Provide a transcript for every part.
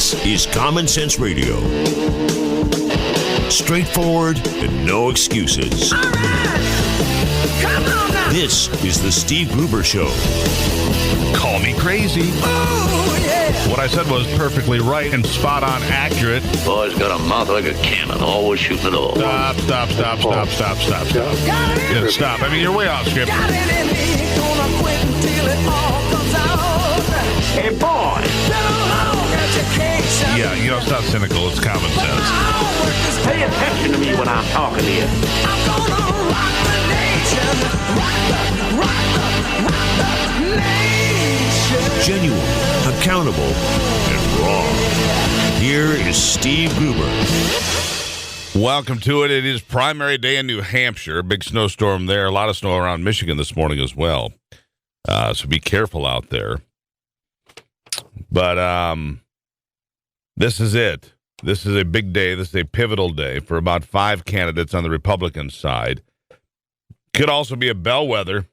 This is Common Sense Radio. Straightforward and no excuses. All right. Come on now. This is the Steve Gruber Show. Call me crazy. Oh, yeah. What I said was perfectly right and spot on accurate. Boy's got a mouth like a cannon, always shooting it all. Stop. Got it in Stop. I mean, you're way off script. Got it in me. Gonna quit until it all comes out. Hey, boy. Been a long education. Yeah, you know, it's not cynical. It's common sense. Pay attention to me when I'm talking to you. I'm gonna rock the nation. Rock the nation. Genuine, accountable, and raw. Here is Steve Gruber. Welcome to it. It is primary day in New Hampshire. Big snowstorm there. A lot of snow around Michigan this morning as well. So be careful out there. But this is it. This is a big day. This is a pivotal day for about 5 candidates on the Republican side. Could also be a bellwether.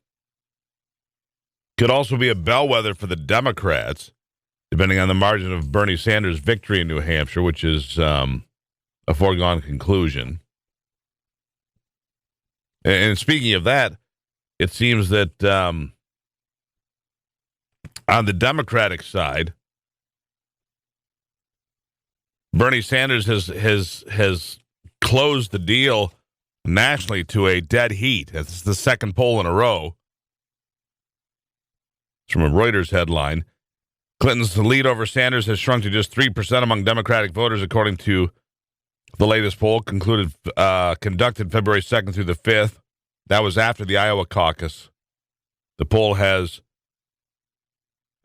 Could also be a bellwether for the Democrats, depending on the margin of Bernie Sanders' victory in New Hampshire, which is a foregone conclusion. And speaking of that, it seems that on the Democratic side, Bernie Sanders has closed the deal nationally to a dead heat. It's the second poll in a row. It's from a Reuters headline. Clinton's lead over Sanders has shrunk to just 3% among Democratic voters, according to the latest poll conducted February 2nd through the 5th. That was after the Iowa caucus. The poll has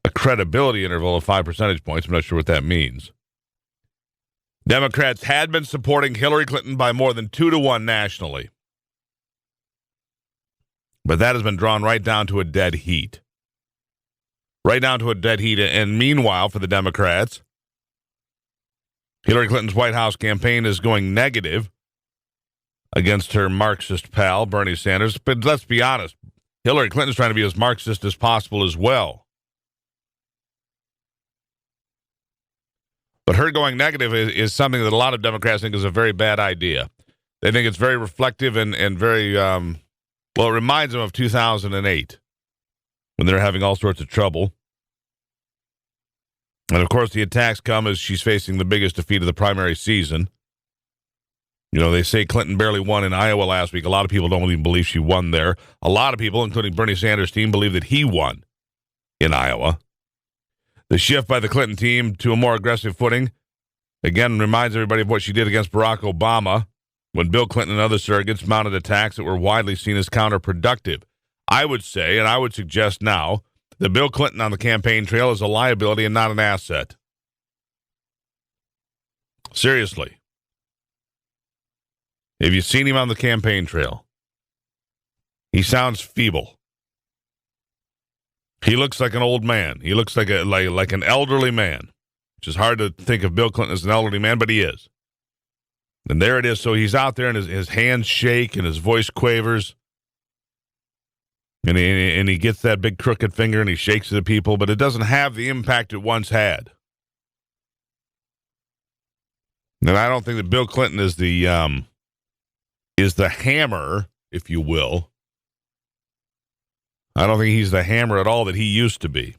a credibility interval of 5 percentage points. I'm not sure what that means. Democrats had been supporting Hillary Clinton by more than 2-1 nationally. But that has been drawn right down to a dead heat. Right down to a dead heat. And meanwhile, for the Democrats, Hillary Clinton's White House campaign is going negative against her Marxist pal, Bernie Sanders. But let's be honest, Hillary Clinton's trying to be as Marxist as possible as well. But her going negative is something that a lot of Democrats think is a very bad idea. They think it's very reflective and very, it reminds them of 2008 when they're having all sorts of trouble. And, of course, the attacks come as she's facing the biggest defeat of the primary season. You know, they say Clinton barely won in Iowa last week. A lot of people don't even believe she won there. A lot of people, including Bernie Sanders' team, believe that he won in Iowa. The shift by the Clinton team to a more aggressive footing, again, reminds everybody of what she did against Barack Obama when Bill Clinton and other surrogates mounted attacks that were widely seen as counterproductive. I would say, and I would suggest now, that Bill Clinton on the campaign trail is a liability and not an asset. Seriously. Have you seen him on the campaign trail? He sounds feeble. He looks like an old man. He looks like an elderly man, which is hard to think of Bill Clinton as an elderly man, but he is. And there it is. So he's out there and his hands shake and his voice quavers. And he gets that big crooked finger and he shakes it at people, but it doesn't have the impact it once had. And I don't think that Bill Clinton is the hammer, if you will. I don't think he's the hammer at all that he used to be.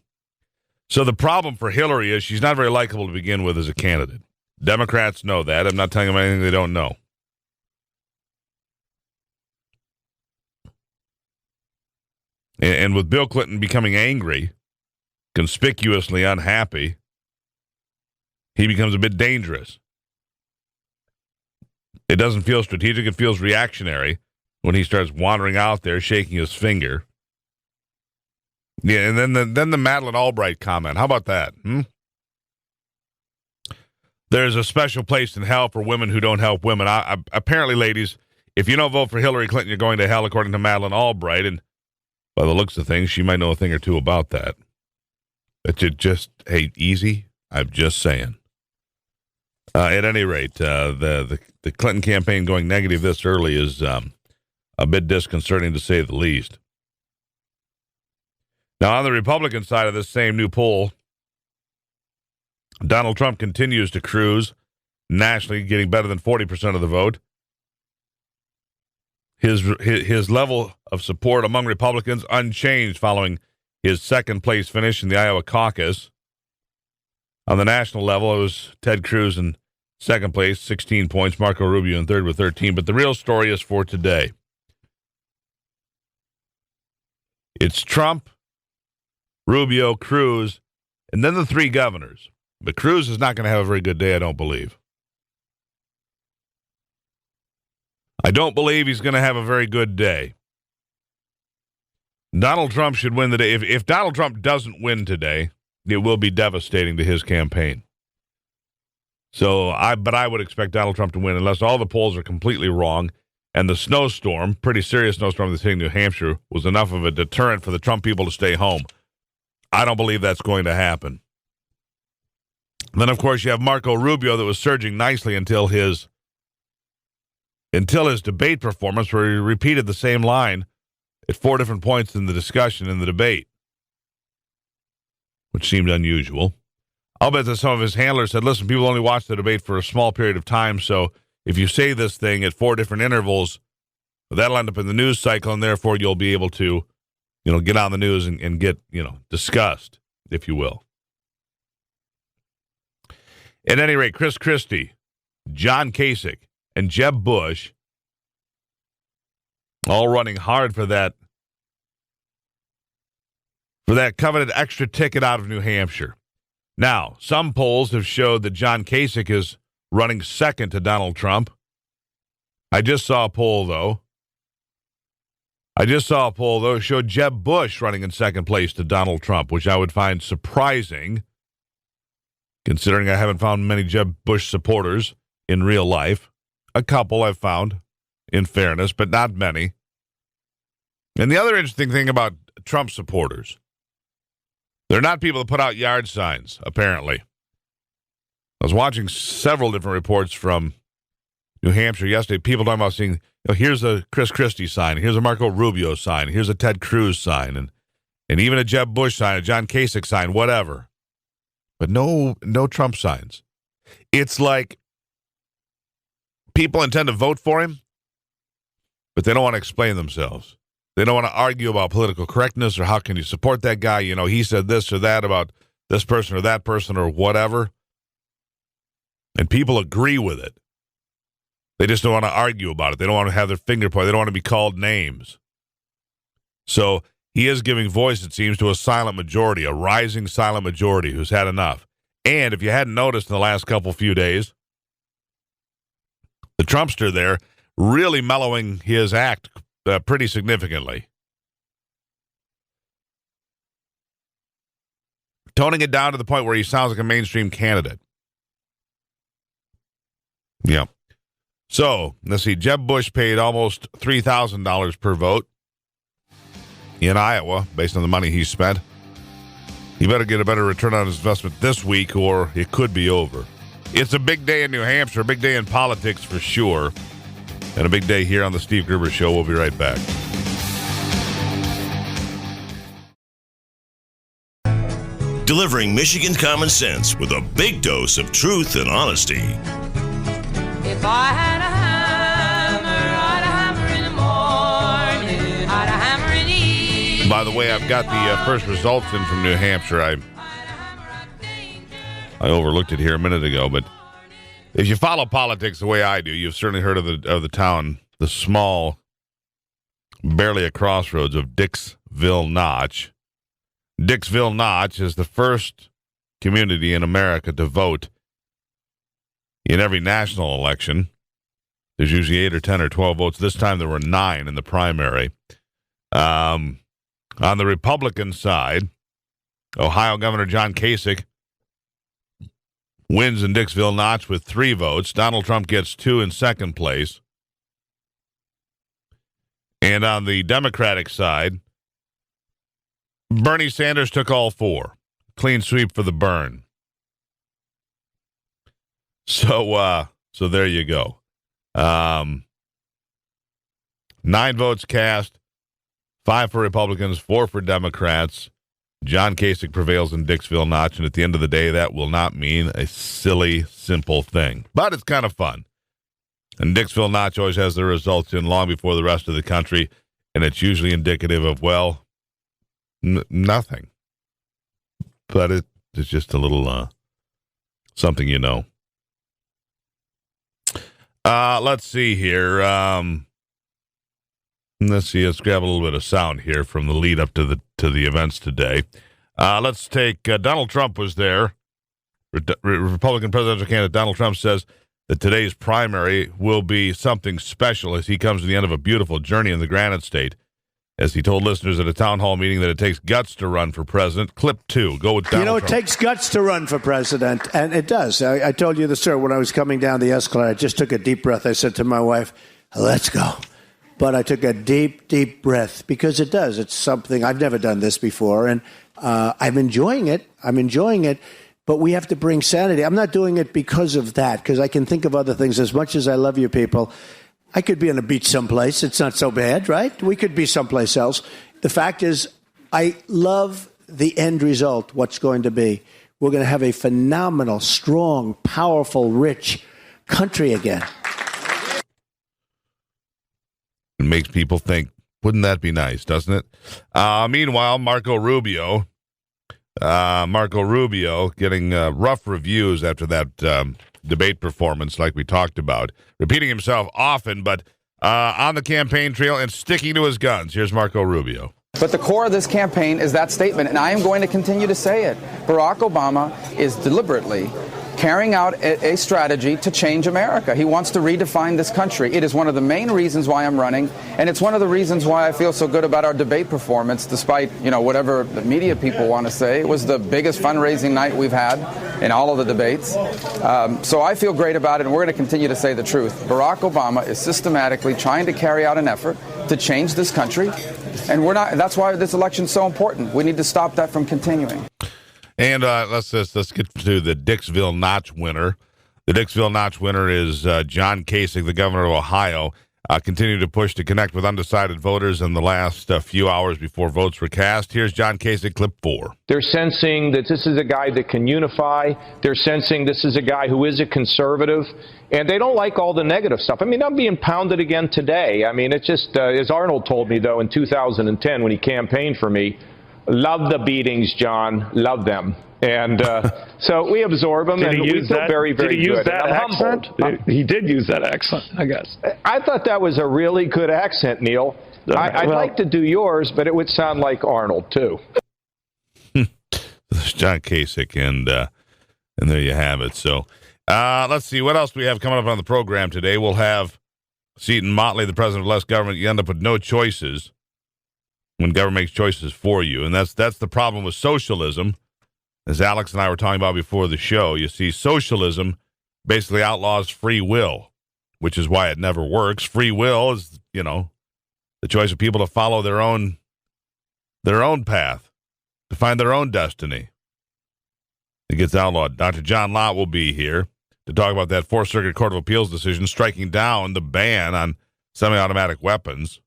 So the problem for Hillary is she's not very likable to begin with as a candidate. Democrats know that. I'm not telling them anything they don't know. And with Bill Clinton becoming angry, conspicuously unhappy, he becomes a bit dangerous. It doesn't feel strategic. It feels reactionary when he starts wandering out there, shaking his finger. Yeah, and then the Madeleine Albright comment. How about that? There's a special place in hell for women who don't help women. Apparently, ladies, if you don't vote for Hillary Clinton, you're going to hell, according to Madeleine Albright. And by the looks of things, she might know a thing or two about that. But hey, easy. I'm just saying. At any rate, the Clinton campaign going negative this early is a bit disconcerting, to say the least. Now, on the Republican side of this same new poll, Donald Trump continues to cruise nationally, getting better than 40% of the vote. His level of support among Republicans unchanged following his second-place finish in the Iowa caucus. On the national level, it was Ted Cruz in second place, 16 points. Marco Rubio in third with 13. But the real story is for today. It's Trump, Rubio, Cruz, and then the three governors. But Cruz is not going to have a very good day, I don't believe. I don't believe he's going to have a very good day. Donald Trump should win the day. If Donald Trump doesn't win today, it will be devastating to his campaign. But I would expect Donald Trump to win unless all the polls are completely wrong and the snowstorm, pretty serious snowstorm that's hitting New Hampshire, was enough of a deterrent for the Trump people to stay home. I don't believe that's going to happen. Then, of course, you have Marco Rubio that was surging nicely until his debate performance, where he repeated the same line at 4 different points in the discussion in the debate, which seemed unusual. I'll bet that some of his handlers said, listen, people only watch the debate for a small period of time, so if you say this thing at 4 different intervals, that'll end up in the news cycle, and therefore you'll be able to, get on the news and get, discussed, if you will. At any rate, Chris Christie, John Kasich, and Jeb Bush all running hard for that coveted extra ticket out of New Hampshire. Now, some polls have showed that John Kasich is running second to Donald Trump. I just saw a poll, though. It showed Jeb Bush running in second place to Donald Trump, which I would find surprising, considering I haven't found many Jeb Bush supporters in real life. A couple I've found, in fairness, but not many. And the other interesting thing about Trump supporters, they're not people that put out yard signs, apparently. I was watching several different reports from New Hampshire yesterday. People talking about seeing, here's a Chris Christie sign, here's a Marco Rubio sign, here's a Ted Cruz sign, and even a Jeb Bush sign, a John Kasich sign, whatever. But no Trump signs. It's like people intend to vote for him, but they don't want to explain themselves. They don't want to argue about political correctness or how can you support that guy. He said this or that about this person or that person or whatever. And people agree with it. They just don't want to argue about it. They don't want to have their finger pointed. They don't want to be called names. So he is giving voice, it seems, to a silent majority, a rising silent majority who's had enough. And if you hadn't noticed in the last few days, the Trumpster there really mellowing his act pretty significantly. Toning it down to the point where he sounds like a mainstream candidate. Yeah. So, let's see. Jeb Bush paid almost $3,000 per vote in Iowa, based on the money he spent. He better get a better return on his investment this week, or it could be over. It's a big day in New Hampshire, a big day in politics for sure, and a big day here on the Steve Gruber Show. We'll be right back. Delivering Michigan common sense with a big dose of truth and honesty. If I had a hammer, I'd hammer in the morning, I'd hammer in the evening. By the way, I've got the first results in from New Hampshire. I overlooked it here a minute ago, but if you follow politics the way I do, you've certainly heard of the town, the small, barely a crossroads of Dixville Notch. Dixville Notch is the first community in America to vote in every national election. There's usually 8 or 10 or 12 votes. This time there were 9 in the primary. On the Republican side, Ohio Governor John Kasich wins in Dixville Notch with 3 votes. Donald Trump gets 2 in second place. And on the Democratic side, Bernie Sanders took all 4. Clean sweep for the burn. So there you go. 9 votes cast, 5 for Republicans, 4 for Democrats. John Kasich prevails in Dixville Notch, and at the end of the day, that will not mean a silly, simple thing. But it's kind of fun. And Dixville Notch always has the results in long before the rest of the country, and it's usually indicative of, well, nothing. But it's just a little something you know. Let's see here. Let's grab a little bit of sound here from the lead up to the events today. Let's take Donald Trump was there. Republican presidential candidate Donald Trump says that today's primary will be something special as he comes to the end of a beautiful journey in the Granite State. As he told listeners at a town hall meeting that it takes guts to run for president. Clip 2. Go with Donald Trump. It takes guts to run for president, and it does. I told you the story when I was coming down the escalator. I just took a deep breath. I said to my wife, let's go. But I took a deep, deep breath because it does. It's something I've never done this before, and I'm enjoying it. But we have to bring sanity. I'm not doing it because of that, because I can think of other things. As much as I love you people, I could be on a beach someplace. It's not so bad, right? We could be someplace else. The fact is, I love the end result, what's going to be. We're going to have a phenomenal, strong, powerful, rich country again. It makes people think, wouldn't that be nice, doesn't it? Meanwhile, Marco Rubio getting rough reviews after that debate performance like we talked about. Repeating himself often, but on the campaign trail and sticking to his guns. Here's Marco Rubio. But the core of this campaign is that statement, and I am going to continue to say it. Barack Obama is deliberately carrying out a strategy to change America. He wants to redefine this country. It is one of the main reasons why I'm running, and it's one of the reasons why I feel so good about our debate performance, despite, whatever the media people want to say. It was the biggest fundraising night we've had in all of the debates. So I feel great about it, and we're going to continue to say the truth. Barack Obama is systematically trying to carry out an effort to change this country, and we're not. That's why this election is so important. We need to stop that from continuing. And let's get to the Dixville Notch winner. The Dixville Notch winner is John Kasich, the governor of Ohio. Continued to push to connect with undecided voters in the last few hours before votes were cast. Here's John Kasich, clip 4. They're sensing that this is a guy that can unify. They're sensing this is a guy who is a conservative. And they don't like all the negative stuff. I mean, I'm being pounded again today. I mean, it's just, as Arnold told me, though, in 2010 when he campaigned for me, love the beatings, John. Love them. And so we absorb them, and we feel very, very good. Did he use that accent? He did use that accent, I guess. I thought that was a really good accent, Neil. I'd like to do yours, but it would sound like Arnold, too. John Kasich, and there you have it. So let's see what else we have coming up on the program today. We'll have Seton Motley, the president of less government. You end up with no choices when government makes choices for you, and that's the problem with socialism. As Alex and I were talking about before the show, you see, socialism basically outlaws free will, which is why it never works. Free will is, the choice of people to follow their own path, to find their own destiny. It gets outlawed. Dr. John Lott will be here to talk about that Fourth Circuit Court of Appeals decision striking down the ban on semi-automatic weapons,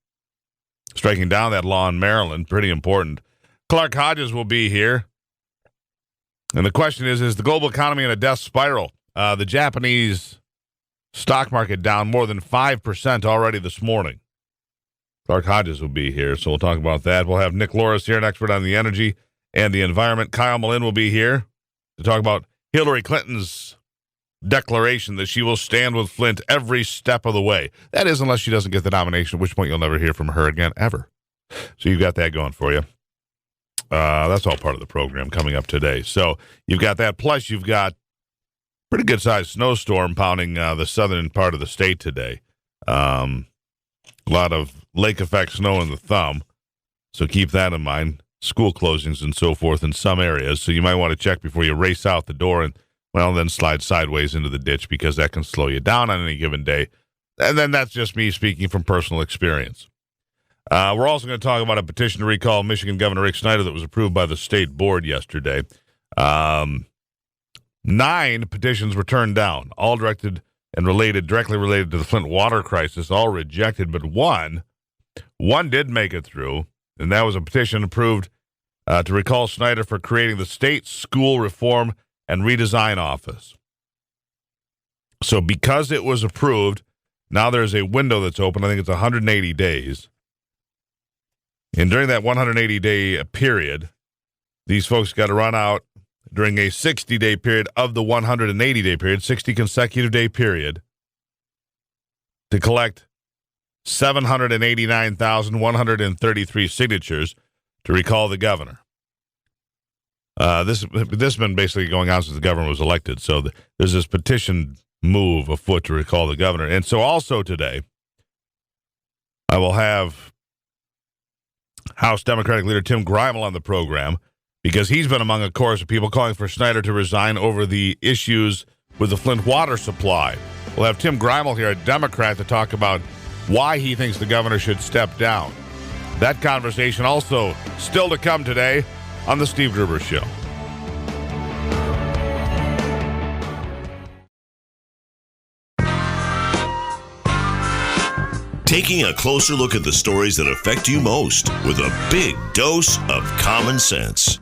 striking down that law in Maryland. Pretty important. Clark Hodges will be here. And the question is the global economy in a death spiral? The Japanese stock market down more than 5% already this morning. Clark Hodges will be here, so we'll talk about that. We'll have Nick Loris here, an expert on the energy and the environment. Kyle Melinn will be here to talk about Hillary Clinton's declaration that she will stand with Flint every step of the way. That is, unless she doesn't get the nomination, at which point you'll never hear from her again, ever. So you've got that going for you. That's all part of the program coming up today. So you've got that. Plus, you've got pretty good-sized snowstorm pounding the southern part of the state today. A lot of lake-effect snow in the thumb. So keep that in mind. School closings and so forth in some areas. So you might want to check before you race out the door and, then slide sideways into the ditch, because that can slow you down on any given day. And then that's just me speaking from personal experience. We're also going to talk about a petition to recall Michigan Governor Rick Snyder that was approved by the state board yesterday. 9 petitions were turned down, all directly related to the Flint water crisis, all rejected, but one did make it through, and that was a petition approved to recall Snyder for creating the State School Reform and Redesign Office. So because it was approved, now there's a window that's open. I think it's 180 days. And during that 180-day period, these folks got to run out during a 60-day period of the 180-day period, 60 consecutive day period, to collect 789,133 signatures to recall the governor. This has been basically going on since the governor was elected. So there's this petition move afoot to recall the governor. And so also today, I will have House Democratic leader Tim Greimel on the program, because he's been among a chorus of people calling for Snyder to resign over the issues with the Flint water supply. We'll have Tim Greimel here, a Democrat, to talk about why he thinks the governor should step down. That conversation also still to come today on The Steve Gruber Show. Taking a closer look at the stories that affect you most with a big dose of common sense.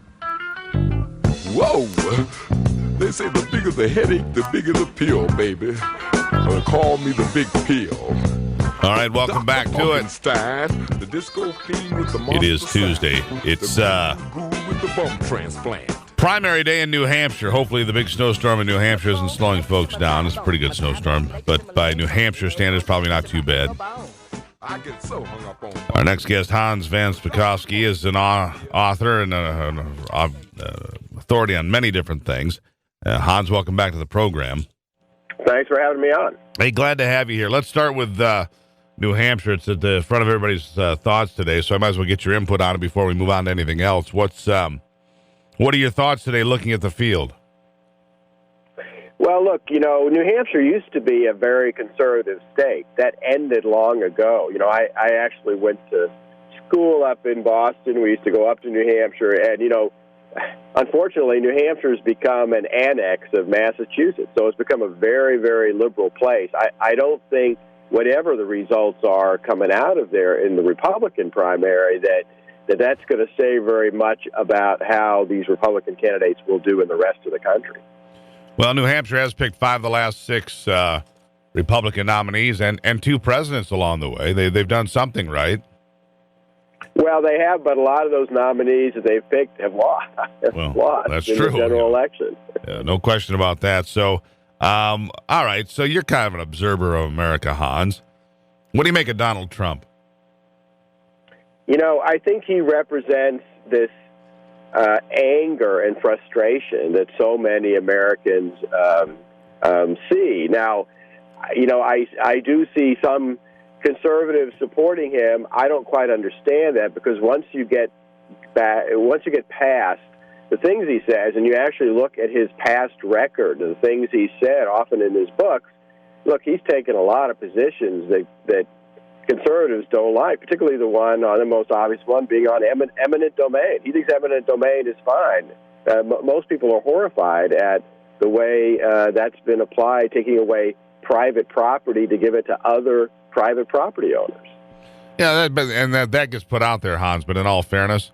Whoa! They say the bigger the headache, the bigger the pill, baby. Call me the big pill. All right, welcome back to it. The disco fiend with the it is Tuesday. It's with the bum transplant. Primary day in New Hampshire. Hopefully the big snowstorm in New Hampshire isn't slowing folks down. It's a pretty good snowstorm, but by New Hampshire standards, probably not too bad. I get so hung up on. Our next guest, Hans Van Spakovsky, is an author and an authority on many different things. Hans, welcome back to the program. Thanks for having me on. Hey, glad to have you here. Let's start with New Hampshire. It's at the front of everybody's thoughts today, so I might as well get your input on it before we move on to anything else. What are your thoughts today looking at the field? Well, look, New Hampshire used to be a very conservative state. That ended long ago. I actually went to school up in Boston. We used to go up to New Hampshire, and, unfortunately, New Hampshire's become an annex of Massachusetts, so it's become a very, very liberal place. I don't think, whatever the results are coming out of there in the Republican primary, that's going to say very much about how these Republican candidates will do in the rest of the country. Well, New Hampshire has picked 5 of the last 6 Republican nominees and 2 presidents along the way. They've done something right. Well, they have, but a lot of those nominees that they've picked have lost. That's in true. The general election. Yeah, no question about that. So, all right. So you're kind of an observer of America, Hans. What do you make of Donald Trump? I think he represents this anger and frustration that so many Americans see. Now, I do see some conservatives supporting him. I don't quite understand that, because once you get past the things he says, and you actually look at his past record and the things he said, often in his books, look, he's taken a lot of positions that conservatives don't like, particularly the most obvious one being on eminent domain. He thinks eminent domain is fine. Most people are horrified at the way that's been applied, taking away private property to give it to other private property owners. Yeah, that gets put out there, Hans, but in all fairness,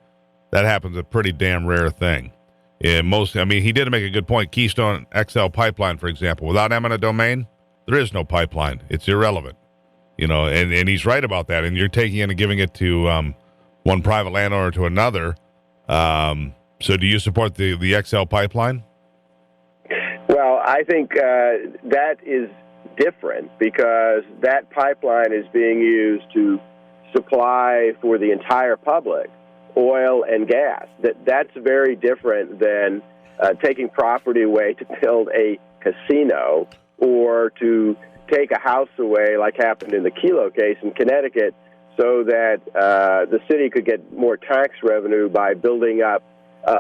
that happens a pretty damn rare thing. He did make a good point. Keystone XL pipeline, for example, without eminent domain, there is no pipeline. It's irrelevant. And he's right about that. And you're taking it and giving it to one private landowner to another. So do you support the XL pipeline? Well, I think that is different, because that pipeline is being used to supply for the entire public oil and gas. That's very different than taking property away to build a casino, or to take a house away, like happened in the Kelo case in Connecticut, so that the city could get more tax revenue by building up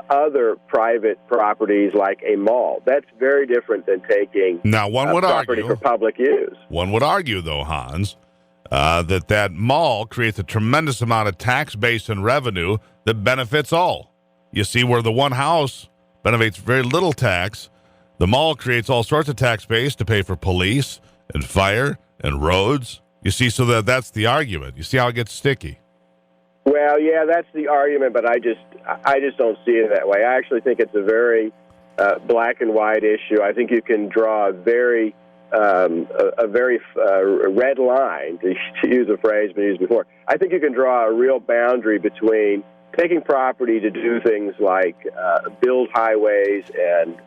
other private properties like a mall. That's very different than taking property for public use. One would argue, though, Hans, that mall creates a tremendous amount of tax base and revenue that benefits all. You see, where the one house benefits very little tax, the mall creates all sorts of tax base to pay for police and fire and roads. You see, so that's the argument. You see how it gets sticky? Well, yeah, that's the argument, but I just don't see it that way. I actually think it's a very black and white issue. I think you can draw a very red line, to use a phrase been used before. I think you can draw a real boundary between taking property to do things like build highways and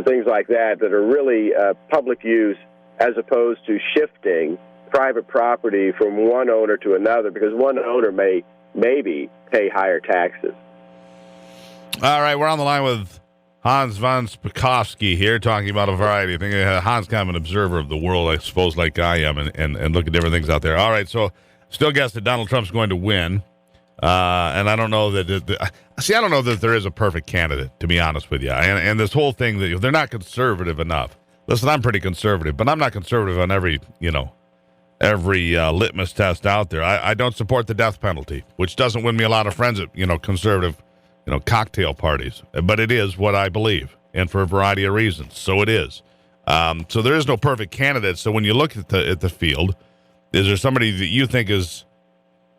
things like that are really public use, as opposed to shifting private property from one owner to another, because one owner may maybe pay higher taxes. All right, we're on the line with Hans von Spakovsky here, talking about a variety of things. Hans kind of an observer of the world, I suppose, like I am, and look at different things out there. All right, so still guess that Donald Trump's going to win. And I don't know that I don't know that there is a perfect candidate, to be honest with you. And this whole thing that they're not conservative enough. Listen, I'm pretty conservative, but I'm not conservative on every litmus test out there. I don't support the death penalty, which doesn't win me a lot of friends at conservative cocktail parties, but it is what I believe, and for a variety of reasons. So it is. So there is no perfect candidate. So when you look at the field, is there somebody that you think is,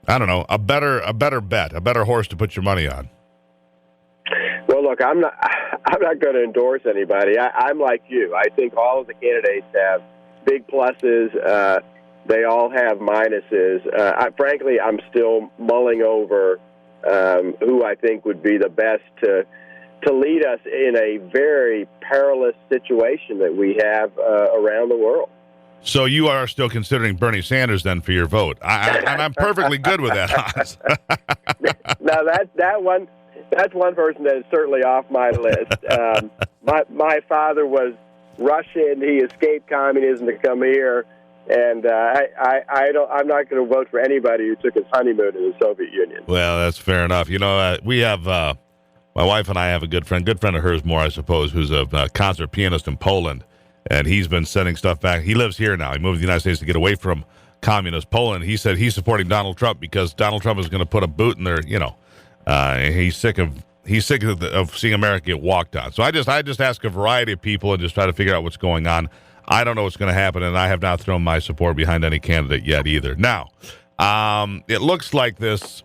I don't know, a better bet, a better horse to put your money on? Well, look, I'm not going to endorse anybody. I'm like you. I think all of the candidates have big pluses. They all have minuses. Frankly, I'm still mulling over who I think would be the best to lead us in a very perilous situation that we have around the world. So you are still considering Bernie Sanders then for your vote, and I'm perfectly good with that, Hans. Now that's one person that is certainly off my list. My father was Russian; he escaped communism to come here, and I'm not going to vote for anybody who took his honeymoon in the Soviet Union. Well, that's fair enough. We have my wife and I have a good friend of hers, more I suppose, who's a concert pianist in Poland. And he's been sending stuff back. He lives here now. He moved to the United States to get away from communist Poland. He said he's supporting Donald Trump because Donald Trump is going to put a boot in there. And he's sick of seeing America get walked on. So I just ask a variety of people and just try to figure out what's going on. I don't know what's going to happen, and I have not thrown my support behind any candidate yet either. Now, it looks like this.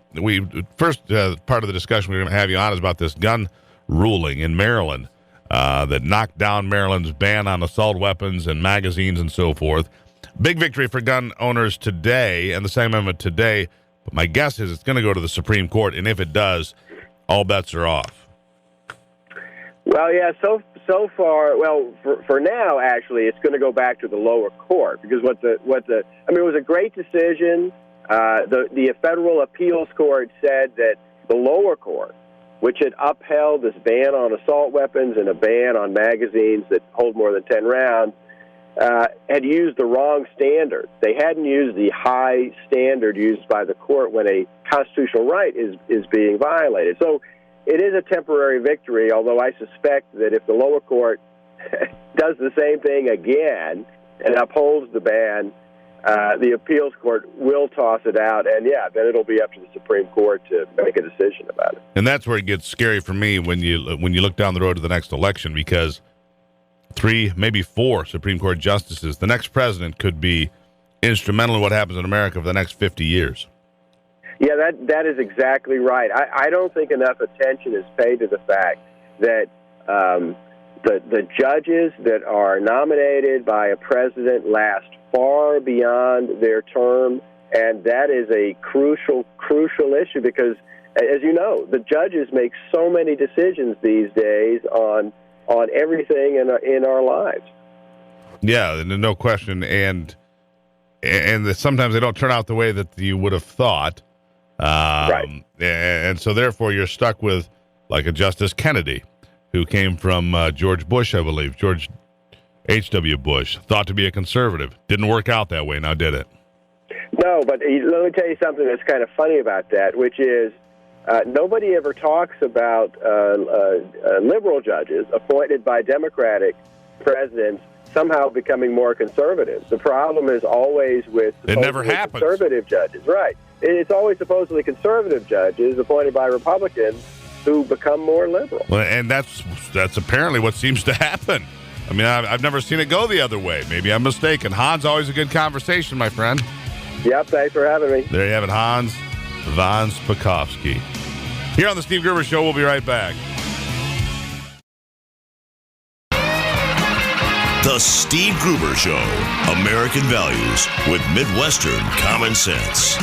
First part of the discussion we're going to have you on is about this gun ruling in Maryland. That knocked down Maryland's ban on assault weapons and magazines and so forth. Big victory for gun owners today, and the Second Amendment today. But my guess is it's going to go to the Supreme Court, and if it does, all bets are off. Well, yeah, so far, well, for now, actually, it's going to go back to the lower court, because it was a great decision. The federal appeals court said that the lower court, which had upheld this ban on assault weapons and a ban on magazines that hold more than 10 rounds, had used the wrong standard. They hadn't used the high standard used by the court when a constitutional right is being violated. So it is a temporary victory, although I suspect that if the lower court does the same thing again and upholds the ban, the appeals court will toss it out, and then it'll be up to the Supreme Court to make a decision about it. And that's where it gets scary for me when you look down the road to the next election, because 3, maybe 4 Supreme Court justices, the next president could be instrumental in what happens in America for the next 50 years. Yeah, that is exactly right. I don't think enough attention is paid to the fact that the judges that are nominated by a president last far beyond their term, and that is a crucial issue because, as you know, the judges make so many decisions these days on everything in our lives. Yeah, no question, and sometimes they don't turn out the way that you would have thought, right? And so therefore you're stuck with like a Justice Kennedy, who came from George Bush, I believe, George H.W. Bush, thought to be a conservative. Didn't work out that way, now did it? No, but let me tell you something that's kind of funny about that, which is nobody ever talks about liberal judges appointed by Democratic presidents somehow becoming more conservative. The problem is always with it never happens. Conservative judges. Right. It's always supposedly conservative judges appointed by Republicans who become more liberal. Well, and that's apparently what seems to happen. I mean, I've never seen it go the other way. Maybe I'm mistaken. Hans, always a good conversation, my friend. Yep, thanks for having me. There you have it, Hans von Spakovsky. Here on the Steve Gruber Show, we'll be right back. The Steve Gruber Show, American values with Midwestern common sense.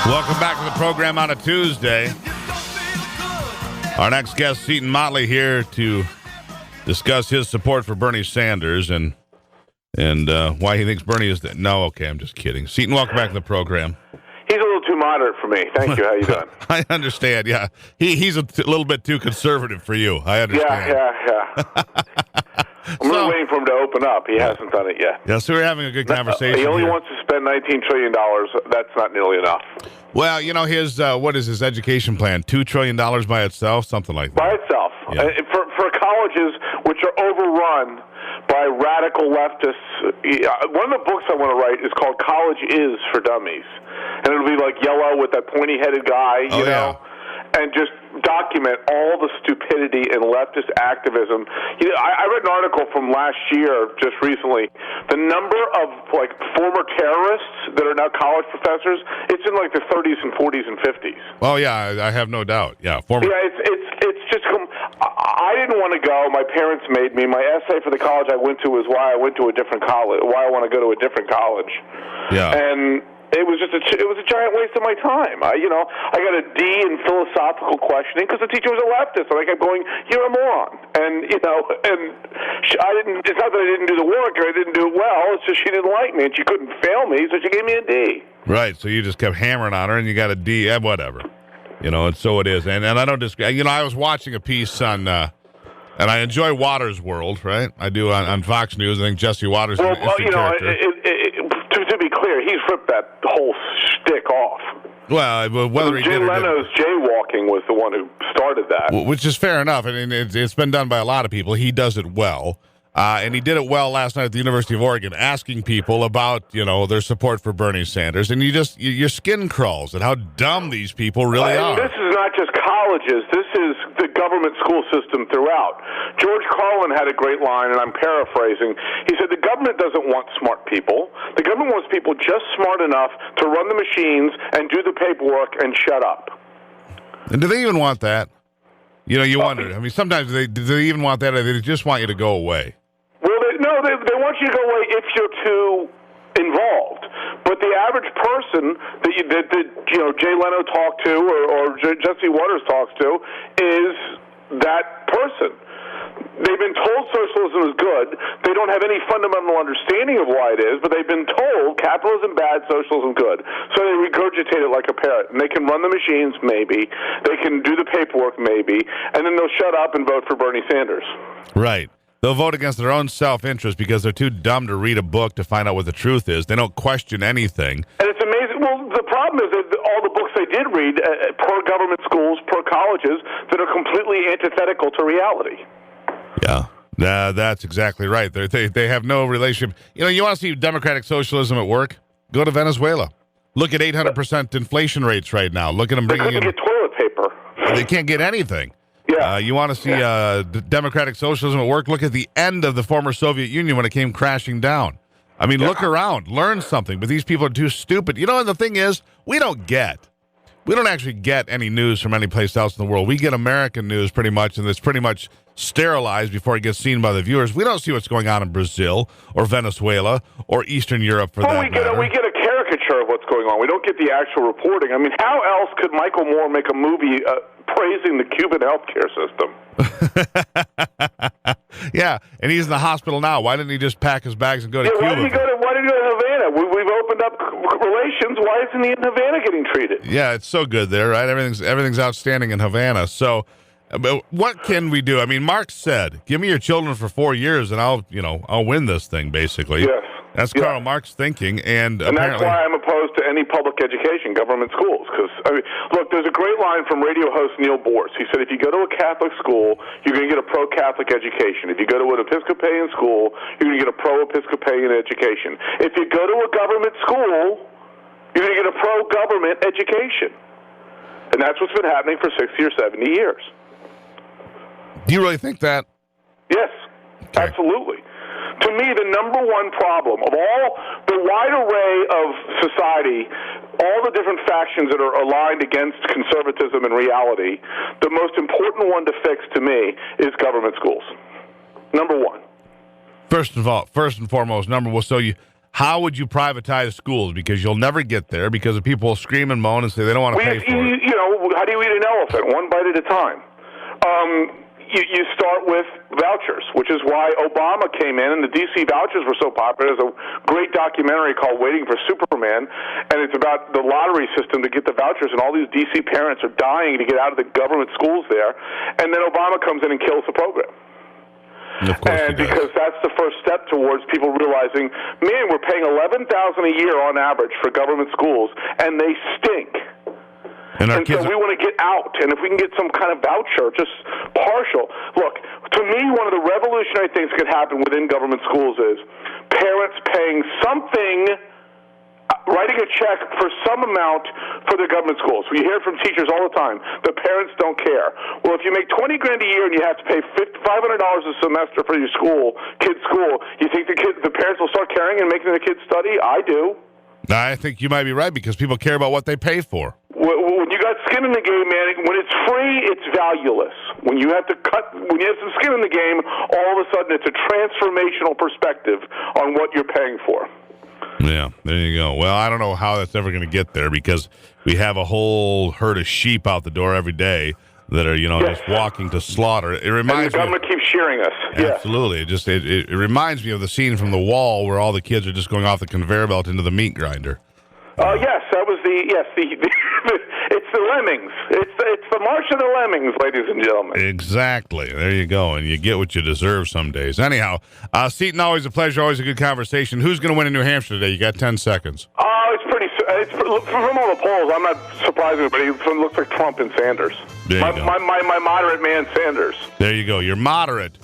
Welcome back to the program on a Tuesday. Our next guest, Seton Motley, here to discuss his support for Bernie Sanders and why he thinks Bernie is... No, okay, I'm just kidding. Seton, welcome back to the program. He's a little too moderate for me. Thank you. How you doing? I understand, yeah. He's a little bit too conservative for you. I understand. Yeah. I'm really waiting for him to open up. He hasn't done it yet. Yeah, so we're having a good conversation. He only here. wants to spend $19 trillion. That's not nearly enough. Well, you know, his what is his education plan? $2 trillion by itself? Something like that. By itself. Yeah. For colleges which are overrun by radical leftists. One of the books I want to write is called College Is for Dummies. And it'll be like yellow with that pointy-headed guy, you know? And just document all the stupidity and leftist activism. You know, I read an article from last year, just recently. The number of like former terrorists that are now college professors, it's in like the 30s and 40s and 50s. Oh yeah, I have no doubt. Yeah, Yeah, it's just. I didn't want to go. My parents made me. My essay for the college I went to was why I went to a different college. Why I want to go to a different college. Yeah. And it was just it was a giant waste of my time. I got a D in philosophical questioning because the teacher was a leftist, and I kept going, "You're a moron." And I didn't. It's not that I didn't do the work or I didn't do it well. It's just she didn't like me and she couldn't fail me, so she gave me a D. Right. So you just kept hammering on her, and you got a D. Whatever. You know, and so it is. And I don't disagree. You know, I was watching a piece on. And I enjoy Waters' World, right? I do on Fox News. I think Jesse Waters is an interesting character. To be clear, he's ripped that whole shtick off. Well, whether he Jay did or Leno's jaywalking was the one who started that. Which is fair enough. I mean, it's been done by a lot of people. He does it well. And he did it well last night at the University of Oregon, asking people about, their support for Bernie Sanders. And your skin crawls at how dumb these people really are. This is not just colleges. This is the government school system throughout. George Carlin had a great line, and I'm paraphrasing. He said, the government doesn't want smart people. The government wants people just smart enough to run the machines and do the paperwork and shut up. And do they even want that? You wonder. I mean, sometimes do they even want that, or they just want you to go away? Well, they want you to go away if you're too involved. But the average person that Jay Leno talked to or Jesse Waters talks to is that person. They've been told socialism is good. They don't have any fundamental understanding of why it is, but they've been told capitalism bad, socialism good. So they regurgitate it like a parrot. And they can run the machines, maybe. They can do the paperwork, maybe. And then they'll shut up and vote for Bernie Sanders. Right. They'll vote against their own self-interest because they're too dumb to read a book to find out what the truth is. They don't question anything. And it's amazing. Well, the problem is that all the books they did read, per government schools, per colleges, that are completely antithetical to reality. Yeah, that's exactly right. They have no relationship. You want to see democratic socialism at work? Go to Venezuela. Look at 800% inflation rates right now. Look at them bringing in... They couldn't get toilet paper. They can't get anything. Yeah. You want to see democratic socialism at work? Look at the end of the former Soviet Union when it came crashing down. I mean, look around, learn something. But these people are too stupid. And the thing is, we don't actually get any news from any place else in the world. We get American news pretty much, and it's pretty much sterilized before it gets seen by the viewers. We don't see what's going on in Brazil or Venezuela or Eastern Europe for that matter. We get a caricature of what's going on. We don't get the actual reporting. I mean, how else could Michael Moore make a movie praising the Cuban healthcare system? Yeah, and he's in the hospital now. Why didn't he just pack his bags and go to Cuba? Why did he go to Havana? We've opened up relations. Why isn't he in Havana getting treated? Yeah, it's so good there, right? Everything's outstanding in Havana. So, what can we do? I mean, Marx said, "Give me your children for 4 years, and I'll win this thing." Basically, yes. That's Karl Marx thinking, and that's apparently, why I'm opposed to any public education, government schools. Because look, there's a great line from radio host Neil Boortz. He said, "If you go to a Catholic school, you're going to get a pro-Catholic education. If you go to an Episcopalian school, you're going to get a pro-Episcopalian education. If you go to a government school, you're going to get a pro-government education." And that's what's been happening for 60 or 70 years. Do you really think that? Yes, absolutely. To me, the number one problem of all the wide array of society, all the different factions that are aligned against conservatism and reality, the most important one to fix to me is government schools. Number one. First and foremost, how would you privatize schools? Because you'll never get there because the people will scream and moan and say they don't want to pay for it. You know, how do you eat an elephant? One bite at a time. You start with vouchers, which is why Obama came in, and the D.C. vouchers were so popular. There's a great documentary called Waiting for Superman, and it's about the lottery system to get the vouchers, and all these D.C. parents are dying to get out of the government schools there, and then Obama comes in and kills the program. And because that's the first step towards people realizing, man, we're paying $11,000 a year on average for government schools, and they stink. And so we want to get out, and if we can get some kind of voucher, just partial. Look, to me, one of the revolutionary things that could happen within government schools is parents paying something, writing a check for some amount for their government schools. We hear it from teachers all the time. The parents don't care. Well, if you make $20,000 a year and you have to pay $500 a semester for your kid's school, you think the parents will start caring and making the kids study? I do. I think you might be right because people care about what they pay for. When you got skin in the game, man, when it's free, it's valueless. When you have some skin in the game, all of a sudden it's a transformational perspective on what you're paying for. Yeah, there you go. Well, I don't know how that's ever going to get there because we have a whole herd of sheep out the door every day that are, just walking to slaughter. It reminds and the government keeps shearing us. Absolutely. It reminds me of the scene from The Wall where all the kids are just going off the conveyor belt into the meat grinder. Yes, that was it's the lemmings. It's the March of the Lemmings, ladies and gentlemen. Exactly. There you go. And you get what you deserve some days. Anyhow, Seton, always a pleasure, always a good conversation. Who's going to win in New Hampshire today? You got 10 seconds. From all the polls, I'm not surprised, but it looks like Trump and Sanders. My moderate man, Sanders. There you go. You're moderate.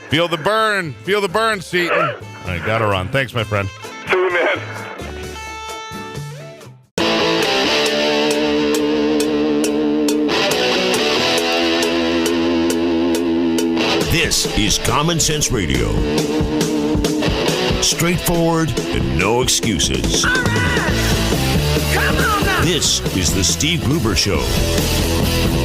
Feel the burn. Feel the burn, Seton. All right, got to run. Thanks, my friend. See you, man. This is Common Sense Radio. Straightforward and no excuses. All right. Come on now. This is the Steve Gruber Show.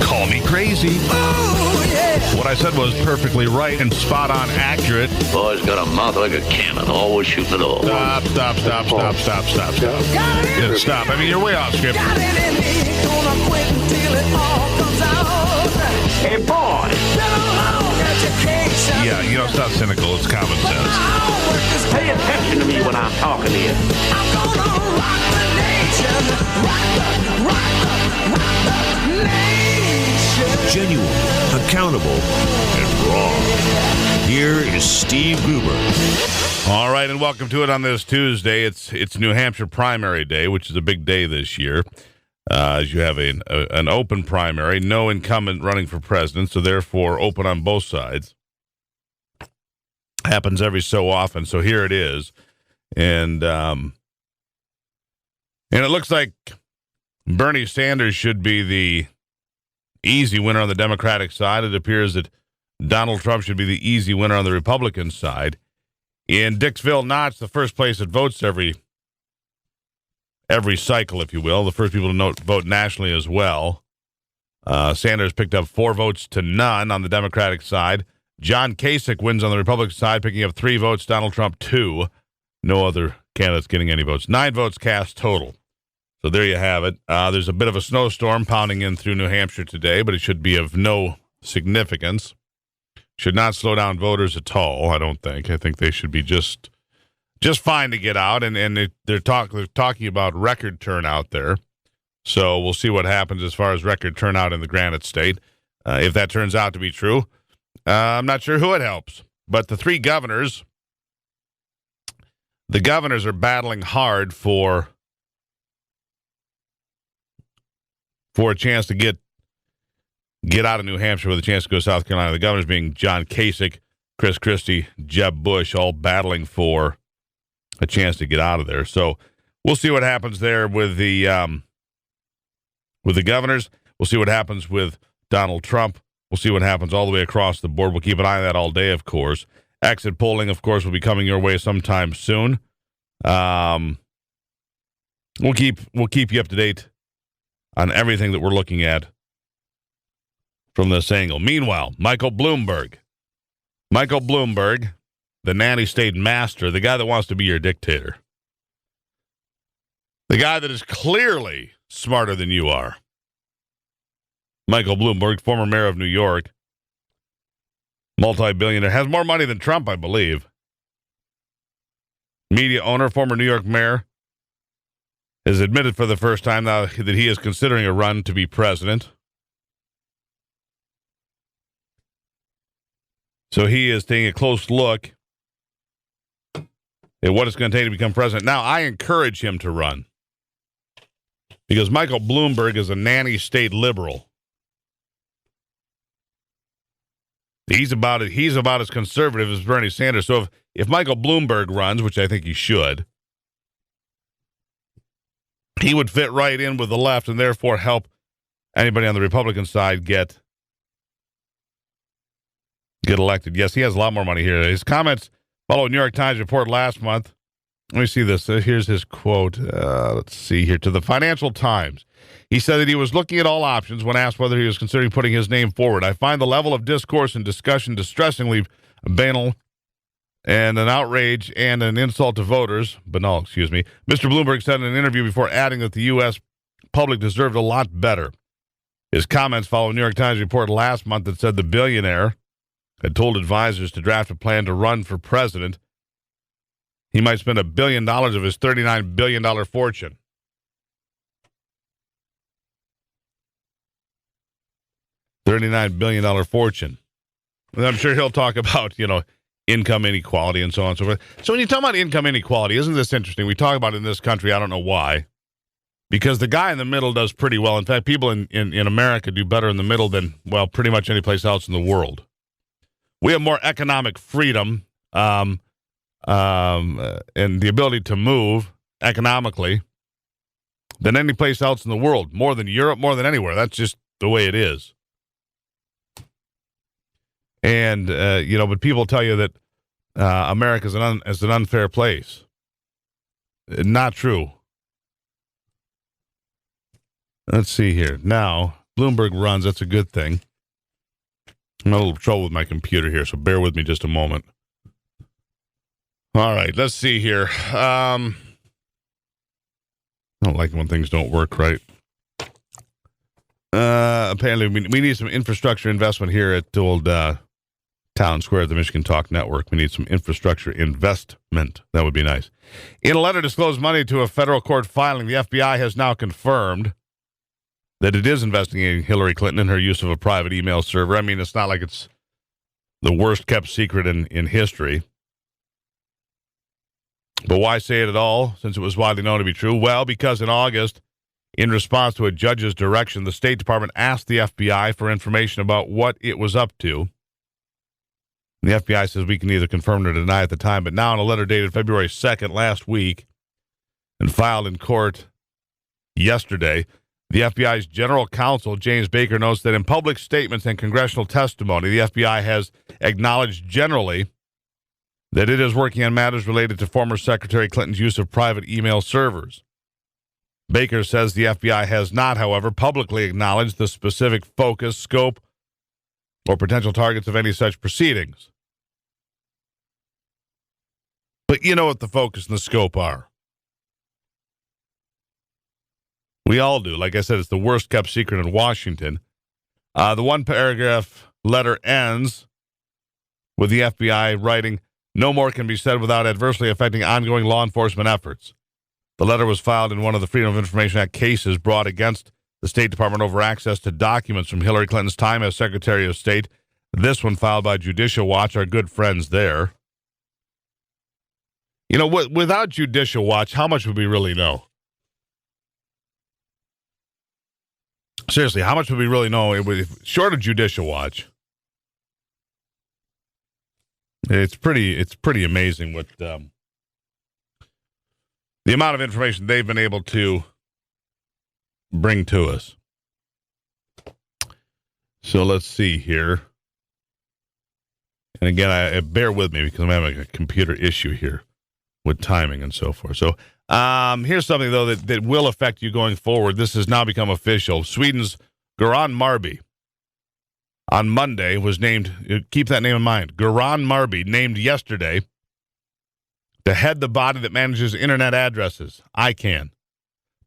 Call me crazy. Oh, yeah. What I said was perfectly right and spot on accurate. Boy's got a mouth like a cannon, always shooting it off. Stop. Yeah, stop. I mean, you're way off script. Got it in me, gonna quit until it all comes out. Hey, boy! Yeah, it's not cynical. It's common sense. Pay attention to me when I'm talking to you. I'm gonna rock the nation. Rock the nation. Genuine, accountable, and raw. Here is Steve Gruber. All right, and welcome to it on this Tuesday. It's New Hampshire primary day, which is a big day this year. As you have an open primary, no incumbent running for president, so therefore open on both sides. Happens every so often, so here it is. And it looks like Bernie Sanders should be the easy winner on the Democratic side. It appears that Donald Trump should be the easy winner on the Republican side. In Dixville Notch, the first place that votes every cycle, if you will, the first people to vote nationally as well. Sanders picked up 4 votes to none on the Democratic side. John Kasich wins on the Republican side, picking up 3 votes. Donald Trump 2. No other candidates getting any votes. 9 votes cast total. So there you have it. There's a bit of a snowstorm pounding in through New Hampshire today, but it should be of no significance. Should not slow down voters at all, I don't think. I think they should be just fine to get out, and they're talking about record turnout there. So we'll see what happens as far as record turnout in the Granite State. If that turns out to be true, I'm not sure who it helps. But the 3 governors the governors are battling hard for a chance to get out of New Hampshire with a chance to go to South Carolina. The governors being John Kasich, Chris Christie, Jeb Bush, all battling for a chance to get out of there. So we'll see what happens there with the governors. We'll see what happens with Donald Trump. We'll see what happens all the way across the board. We'll keep an eye on that all day, of course. Exit polling, of course, will be coming your way sometime soon. We'll keep you up to date on everything that we're looking at from this angle. Meanwhile, Michael Bloomberg, the nanny state master, the guy that wants to be your dictator, the guy that is clearly smarter than you are. Michael Bloomberg, former mayor of New York, multi-billionaire, has more money than Trump, I believe. Media owner, former New York mayor, has admitted for the first time now that he is considering a run to be president. So he is taking a close look at what it's going to take to become president. Now, I encourage him to run because Michael Bloomberg is a nanny state liberal. He's about as conservative as Bernie Sanders. So if Michael Bloomberg runs, which I think he should, he would fit right in with the left and therefore help anybody on the Republican side get elected. Yes, he has a lot more money here. His comments follow a New York Times report last month. Let me see this. Here's his quote. Let's see here. To the Financial Times, he said that he was looking at all options when asked whether he was considering putting his name forward. I find the level of discourse and discussion distressingly banal and an outrage and an insult to voters. Banal, excuse me. Mr. Bloomberg said in an interview before adding that the U.S. public deserved a lot better. His comments follow a New York Times report last month that said the billionaire had told advisors to draft a plan to run for president. He might spend $1 billion of his $39 billion fortune. $39 billion fortune. And I'm sure he'll talk about, income inequality and so on and so forth. So when you talk about income inequality, isn't this interesting? We talk about it in this country. I don't know why. Because the guy in the middle does pretty well. In fact, people in America do better in the middle than, well, pretty much any place else in the world. We have more economic freedom and the ability to move economically than any place else in the world. More than Europe, more than anywhere. That's just the way it is. And, but people tell you that America is an unfair place. Not true. Let's see here. Now, Bloomberg runs. That's a good thing. I'm in a little trouble with my computer here, so bear with me just a moment. All right, let's see here. I don't like when things don't work right. Apparently, we need some infrastructure investment here at the old Town Square at the Michigan Talk Network. We need some infrastructure investment. That would be nice. In a letter disclosed Monday to a federal court filing, the FBI has now confirmed that it is investigating Hillary Clinton and her use of a private email server. I mean, it's not like it's the worst kept secret in history. But why say it at all, since it was widely known to be true? Well, because in August, in response to a judge's direction, the State Department asked the FBI for information about what it was up to. And the FBI says we can either confirm or deny at the time, but now in a letter dated February 2nd, last week, and filed in court yesterday, the FBI's general counsel, James Baker, notes that in public statements and congressional testimony, the FBI has acknowledged generally that it is working on matters related to former Secretary Clinton's use of private email servers. Baker says the FBI has not, however, publicly acknowledged the specific focus, scope, or potential targets of any such proceedings. But you know what the focus and the scope are. We all do. Like I said, it's the worst kept secret in Washington. The one paragraph letter ends with the FBI writing, "No more can be said without adversely affecting ongoing law enforcement efforts." The letter was filed in one of the Freedom of Information Act cases brought against the State Department over access to documents from Hillary Clinton's time as Secretary of State. This one filed by Judicial Watch, our good friends there. You know, without Judicial Watch, how much would we really know? Seriously, how much would we really know? Short of Judicial Watch, it's pretty amazing what the amount of information they've been able to bring to us. So let's see here. And again, bear with me because I'm having a computer issue here with timing and so forth. So here's something, though, that will affect you going forward. This has now become official. Sweden's Göran Marby on Monday was named, keep that name in mind, Göran Marby, named yesterday to head the body that manages internet addresses, ICANN,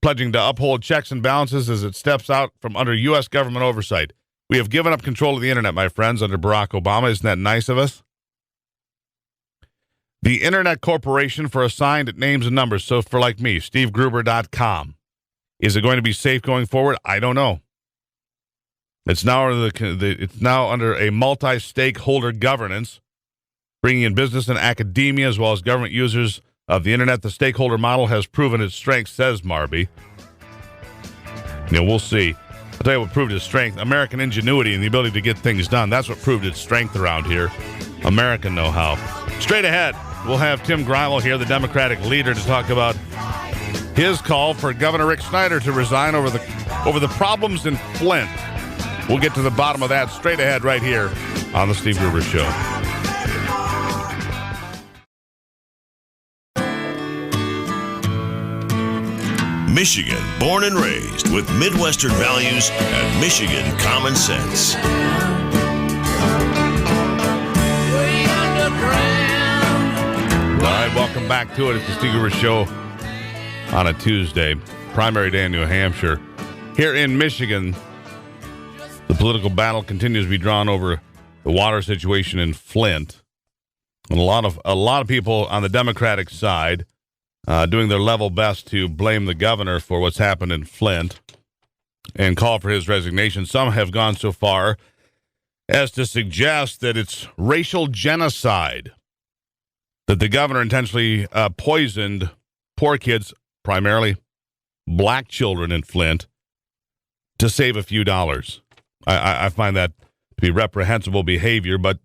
pledging to uphold checks and balances as it steps out from under U.S. government oversight. We have given up control of the internet, my friends, under Barack Obama. Isn't that nice of us? The Internet Corporation for assigned names and numbers. So for like me, SteveGruber.com. Is it going to be safe going forward? I don't know. It's now under a multi-stakeholder governance, bringing in business and academia as well as government users of the internet. The stakeholder model has proven its strength, says Marby. We'll see. I'll tell you what proved its strength. American ingenuity and the ability to get things done. That's what proved its strength around here. American know-how. Straight ahead, we'll have Tim Greimel here, the Democratic leader, to talk about his call for Governor Rick Snyder to resign over the problems in Flint. We'll get to the bottom of that straight ahead right here on the Steve Gruber Show. Michigan, born and raised with Midwestern values and Michigan common sense. All right, welcome back to it. It's the Steve Gruber Show on a Tuesday, primary day in New Hampshire. Here in Michigan, the political battle continues to be drawn over the water situation in Flint. And a lot of people on the Democratic side doing their level best to blame the governor for what's happened in Flint and call for his resignation. Some have gone so far as to suggest that it's racial genocide, that the governor intentionally poisoned poor kids, primarily black children in Flint, to save a few dollars. I find that to be reprehensible behavior, but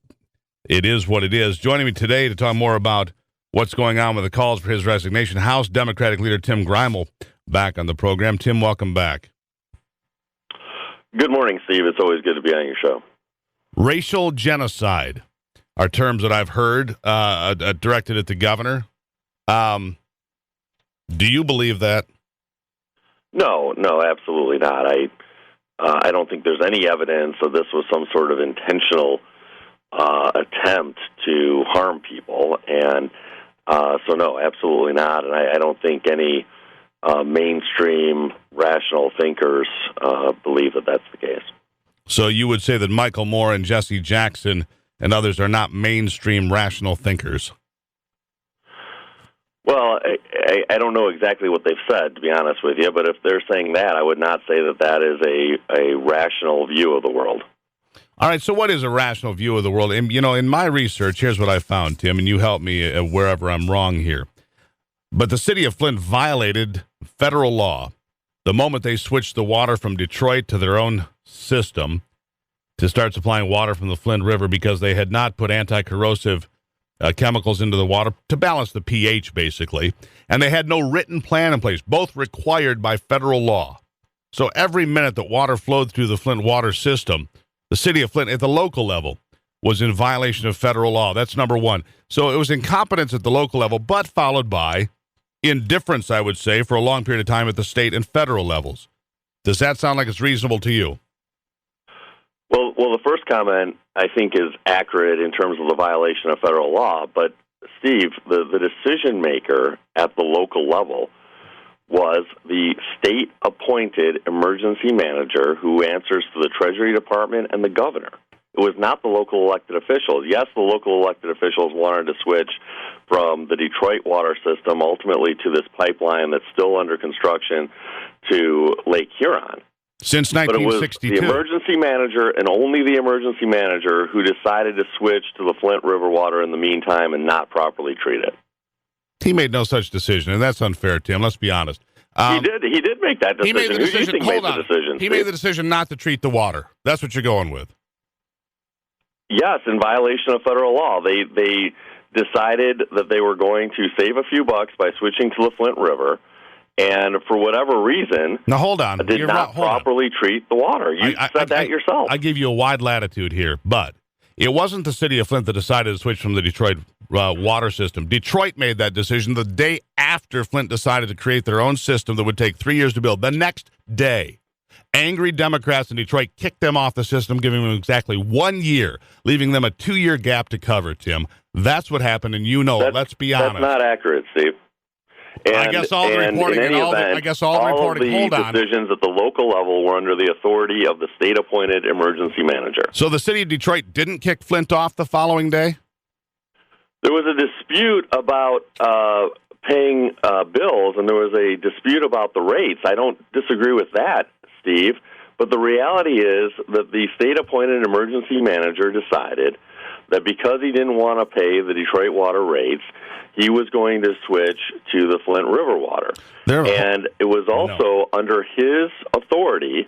it is what it is. Joining me today to talk more about what's going on with the calls for his resignation, House Democratic leader Tim Greimel back on the program. Tim, welcome back. Good morning, Steve. It's always good to be on your show. Racial genocide are terms that I've heard directed at the governor. Do you believe that? No, absolutely not. I don't think there's any evidence that this was some sort of intentional attempt to harm people, and so no, absolutely not. And I don't think any mainstream rational thinkers believe that that's the case. So you would say that Michael Moore and Jesse Jackson and others are not mainstream rational thinkers? Well, I don't know exactly what they've said, to be honest with you, but if they're saying that, I would not say that that is a rational view of the world. All right, so what is a rational view of the world? And, in my research, here's what I found, Tim, and you help me wherever I'm wrong here. But the city of Flint violated federal law the moment they switched the water from Detroit to their own system to start supplying water from the Flint River because they had not put anti-corrosive chemicals into the water to balance the pH, basically. And they had no written plan in place, both required by federal law. So every minute that water flowed through the Flint water system, the city of Flint at the local level was in violation of federal law. That's number one. So it was incompetence at the local level, but followed by indifference, I would say, for a long period of time at the state and federal levels. Does that sound like it's reasonable to you? Well, the first comment, I think, is accurate in terms of the violation of federal law. But, Steve, the decision maker at the local level was the state-appointed emergency manager who answers to the Treasury Department and the governor. It was not the local elected officials. Yes, the local elected officials wanted to switch from the Detroit water system ultimately to this pipeline that's still under construction to Lake Huron. Since 1962. But it was the emergency manager and only the emergency manager who decided to switch to the Flint River water in the meantime and not properly treat it. He made no such decision, and that's unfair, Tim. Let's be honest. He did make that decision. He made the decision. Who do you think Hold made on. the decision? He made the decision not to treat the water. That's what you're going with. Yes, in violation of federal law. They decided that they were going to save a few bucks by switching to the Flint River, and for whatever reason, now hold on, did not properly treat the water. You said that yourself. I give you a wide latitude here, but it wasn't the city of Flint that decided to switch from the Detroit water system. Detroit made that decision the day after Flint decided to create their own system that would take 3 years to build. The next day, angry Democrats in Detroit kicked them off the system, giving them exactly 1 year, leaving them a 2-year gap to cover, Tim. That's what happened, and you know it. Let's be honest. That's not accurate, Steve. And, I guess all the reporting and all the decisions at the local level were under the authority of the state-appointed emergency manager. So the city of Detroit didn't kick Flint off the following day? There was a dispute about paying bills, and there was a dispute about the rates. I don't disagree with that, Steve, but the reality is that the state-appointed emergency manager decided that because he didn't want to pay the Detroit water rates, he was going to switch to the Flint River water. And it was also under his authority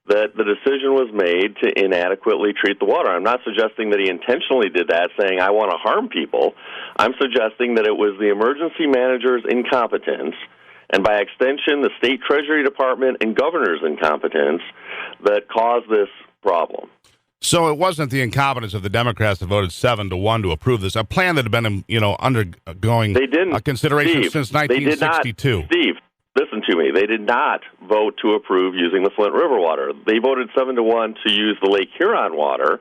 that the decision was made to inadequately treat the water. I'm not suggesting that he intentionally did that, saying, I want to harm people. I'm suggesting that it was the emergency manager's incompetence, and by extension, the state treasury department and governor's incompetence that caused this problem. So it wasn't the incompetence of the Democrats that voted 7-1 to approve this, a plan that had been, undergoing a consideration since 1962. Steve, listen to me. They did not vote to approve using the Flint River water. They voted 7-1 to use the Lake Huron water,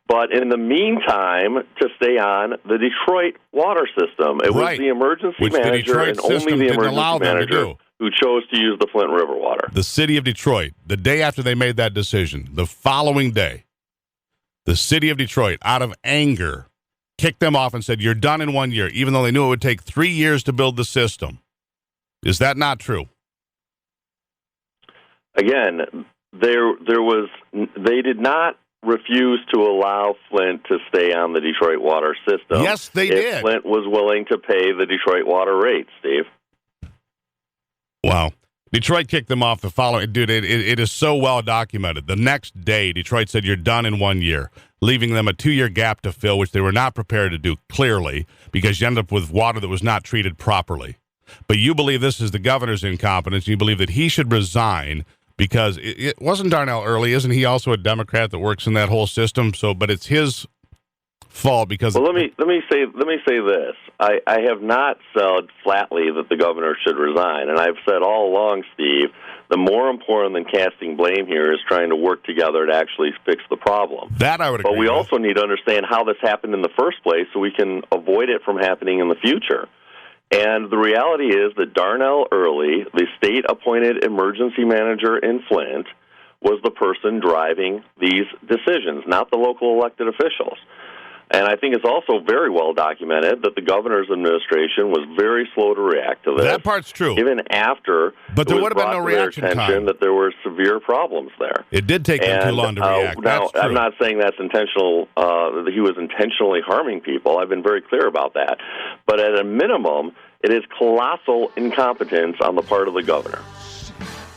but in the meantime, to stay on the Detroit water system. It was the emergency manager and only the emergency manager who chose to use the Flint River water. The city of Detroit, the day after they made that decision, the following day, the city of Detroit, out of anger, kicked them off and said, you're done in 1 year, even though they knew it would take 3 years to build the system. Is that not true? Again, they did not refuse to allow Flint to stay on the Detroit water system. Yes, they did. Flint was willing to pay the Detroit water rates, Steve. Wow. Detroit kicked them off the following. Dude, it is so well documented. The next day, Detroit said, you're done in 1 year, leaving them a 2-year gap to fill, which they were not prepared to do, clearly, because you end up with water that was not treated properly. But you believe this is the governor's incompetence. You believe that he should resign because it wasn't Darnell Early. Isn't he also a Democrat that works in that whole system? So, but it's his fault because. Well, let me say this. I have not said flatly that the governor should resign, and I've said all along, Steve, the more important than casting blame here is trying to work together to actually fix the problem. That I would agree. But we also need to understand how this happened in the first place so we can avoid it from happening in the future. And the reality is that Darnell Early, the state-appointed emergency manager in Flint, was the person driving these decisions, not the local elected officials. And I think it's also very well documented that the governor's administration was very slow to react to this. That part's true. Even after but there would have been no reaction time. That there were severe problems there. It did take them too long to react. Now, I'm not saying that's intentional, that he was intentionally harming people. I've been very clear about that. But at a minimum, it is colossal incompetence on the part of the governor.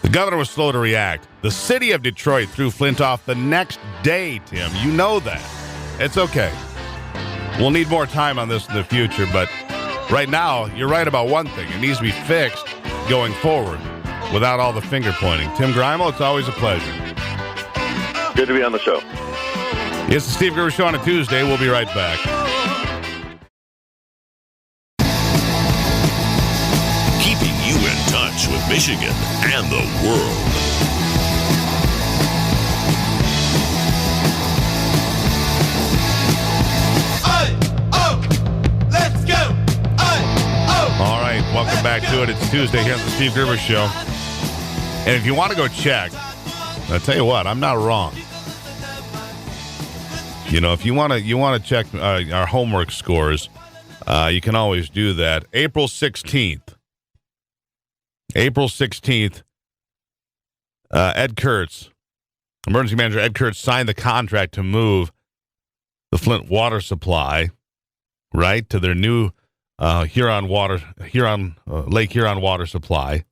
The governor was slow to react. The city of Detroit threw Flint off the next day, Tim. You know that. It's okay. We'll need more time on this in the future, but right now, you're right about one thing. It needs to be fixed going forward without all the finger pointing. Tim Greimel, it's always a pleasure. Good to be on the show. It's the Steve Gruber Show on a Tuesday. We'll be right back. Keeping you in touch with Michigan and the world. All right, welcome back to it. It's Tuesday here on the Steve Gruber Show. And if you want to go check, I'll tell you what, I'm not wrong. You know, if you want to check our homework scores, you can always do that. April 16th, Ed Kurtz, emergency manager Ed Kurtz, signed the contract to move the Flint water supply, right, to their new Lake Huron water supply.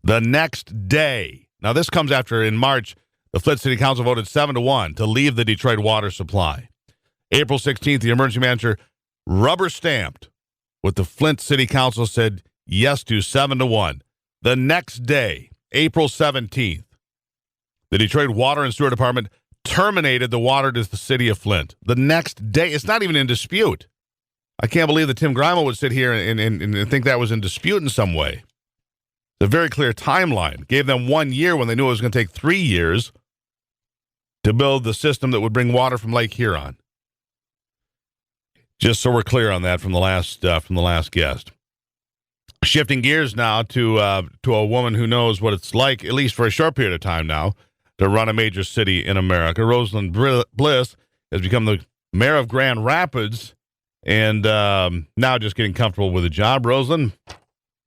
The next day, now this comes after in March, the Flint City Council voted 7-1 to leave the Detroit water supply. April 16th, the emergency manager rubber stamped what the Flint City Council said yes to 7-1. The next day, April 17th, the Detroit Water and Sewer Department terminated the water to the city of Flint. The next day, it's not even in dispute. I can't believe that Tim Greimel would sit here and think that was in dispute in some way. It's a very clear timeline. Gave them 1 year when they knew it was going to take 3 years to build the system that would bring water from Lake Huron. Just so we're clear on that from the last guest. Shifting gears now to a woman who knows what it's like, at least for a short period of time now, to run a major city in America. Rosalyn Bliss has become the mayor of Grand Rapids, and now just getting comfortable with the job. Rosalyn,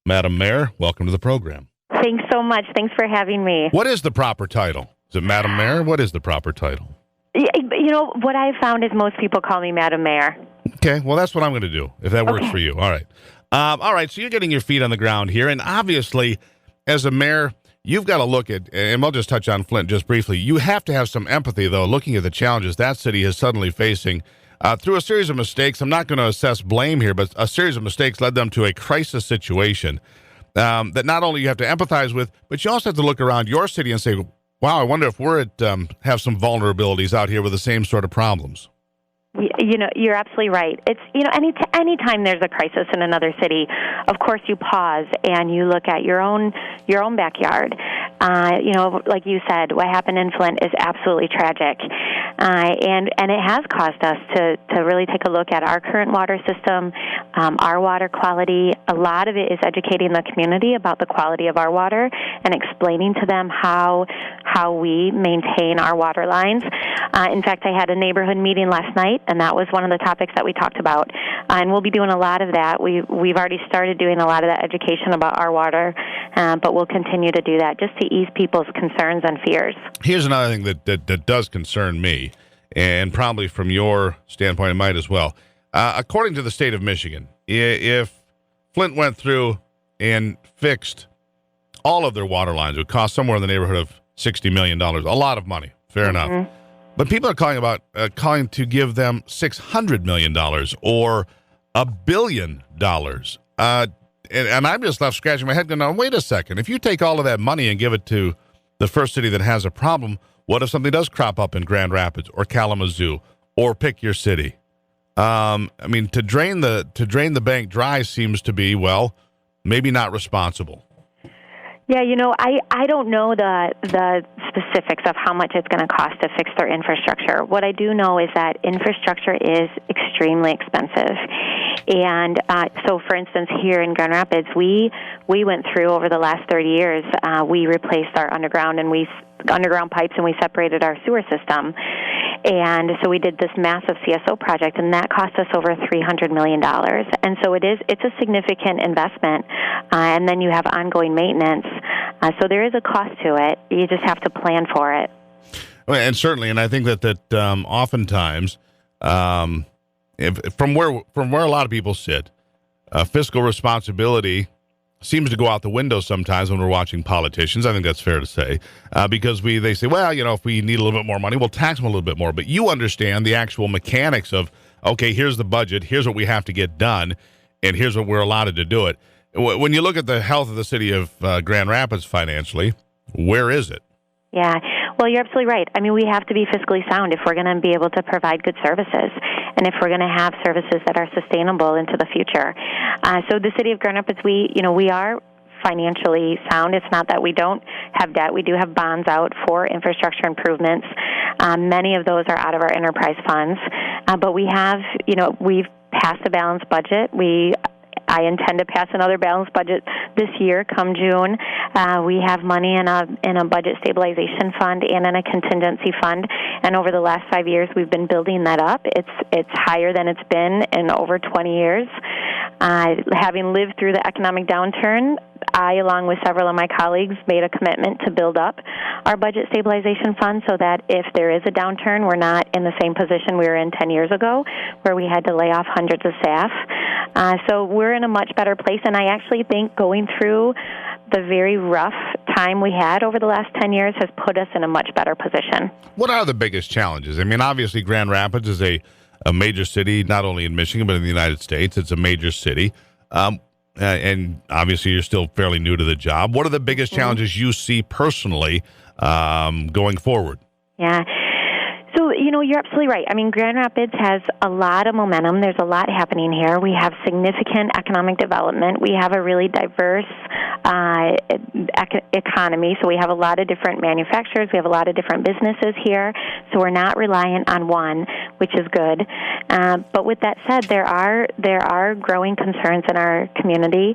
Madam Mayor, welcome to the program. Thanks so much. Thanks for having me. What is the proper title? Is it Madam Mayor? What is the proper title? You know, what I've found is most people call me Madam Mayor. Okay, well, that's what I'm going to do, if that works for you. All right. All right, so you're getting your feet on the ground here, and obviously, as a mayor, you've got to look at, and we'll just touch on Flint just briefly, you have to have some empathy, though, looking at the challenges that city is suddenly facing. Through a series of mistakes, I'm not going to assess blame here, but a series of mistakes led them to a crisis situation that not only you have to empathize with, but you also have to look around your city and say, wow, I wonder if we're have some vulnerabilities out here with the same sort of problems. You know, you're absolutely right. It's, you know, anytime there's a crisis in another city, of course you pause and you look at your own backyard. You know, like you said, what happened in Flint is absolutely tragic. And it has caused us to really take a look at our current water system, our water quality. A lot of it is educating the community about the quality of our water and explaining to them how we maintain our water lines. In fact, I had a neighborhood meeting last night, and that was one of the topics that we talked about. And we'll be doing a lot of that. We've already started doing a lot of that education about our water, but we'll continue to do that just to ease people's concerns and fears. Here's another thing that does concern me, and probably from your standpoint it might as well. According to the state of Michigan, if Flint went through and fixed all of their water lines, it would cost somewhere in the neighborhood of $60 million. A lot of money, fair enough. But people are calling to give them $600 million or $1 billion. And I'm just left scratching my head going, no, wait a second. If you take all of that money and give it to the first city that has a problem, what if something does crop up in Grand Rapids or Kalamazoo or pick your city? I mean, to drain the bank dry seems to be, well, maybe not responsible. Yeah, you know, I don't know the specifics of how much it's going to cost to fix their infrastructure. What I do know is that infrastructure is extremely expensive. And so, for instance, here in Grand Rapids, we went through over the last 30 years, we replaced our underground pipes and we separated our sewer system. And so we did this massive CSO project, and that cost us over $300 million. And so it's a significant investment, and then you have ongoing maintenance. So there is a cost to it. You just have to plan for it. And certainly, and I think that oftentimes, from where a lot of people sit, fiscal responsibility seems to go out the window sometimes when we're watching politicians. I think that's fair to say, because they say, well, you know, if we need a little bit more money, we'll tax them a little bit more. But you understand the actual mechanics of, okay, here's the budget, here's what we have to get done, and here's what we're allotted to do it. When you look at the health of the city of Grand Rapids financially, where is it? Yeah, well, you're absolutely right. I mean, we have to be fiscally sound if we're going to be able to provide good services, and if we're going to have services that are sustainable into the future. So the city of Grand Rapids, we are financially sound. It's not that we don't have debt. We do have bonds out for infrastructure improvements. Many of those are out of our enterprise funds, but we have, we've passed a balanced budget. We I intend to pass another balanced budget this year, come June. We have money in a budget stabilization fund and in a contingency fund, and over the last 5 years, we've been building that up. It's higher than it's been in over 20 years. Having lived through the economic downturn, I, along with several of my colleagues, made a commitment to build up our budget stabilization fund so that if there is a downturn, we're not in the same position we were in 10 years ago, where we had to lay off hundreds of staff. So we're in a much better place, and I actually think going through the very rough time we had over the last 10 years has put us in a much better position. What are the biggest challenges? I mean, obviously, Grand Rapids is a major city, not only in Michigan, but in the United States. It's a major city. And obviously, you're still fairly new to the job. What are the biggest challenges you see personally going forward? Yeah. So, you're absolutely right. I mean, Grand Rapids has a lot of momentum. There's a lot happening here. We have significant economic development. We have a really diverse economy. So we have a lot of different manufacturers. We have a lot of different businesses here. So we're not reliant on one, which is good. But with that said, there are growing concerns in our community.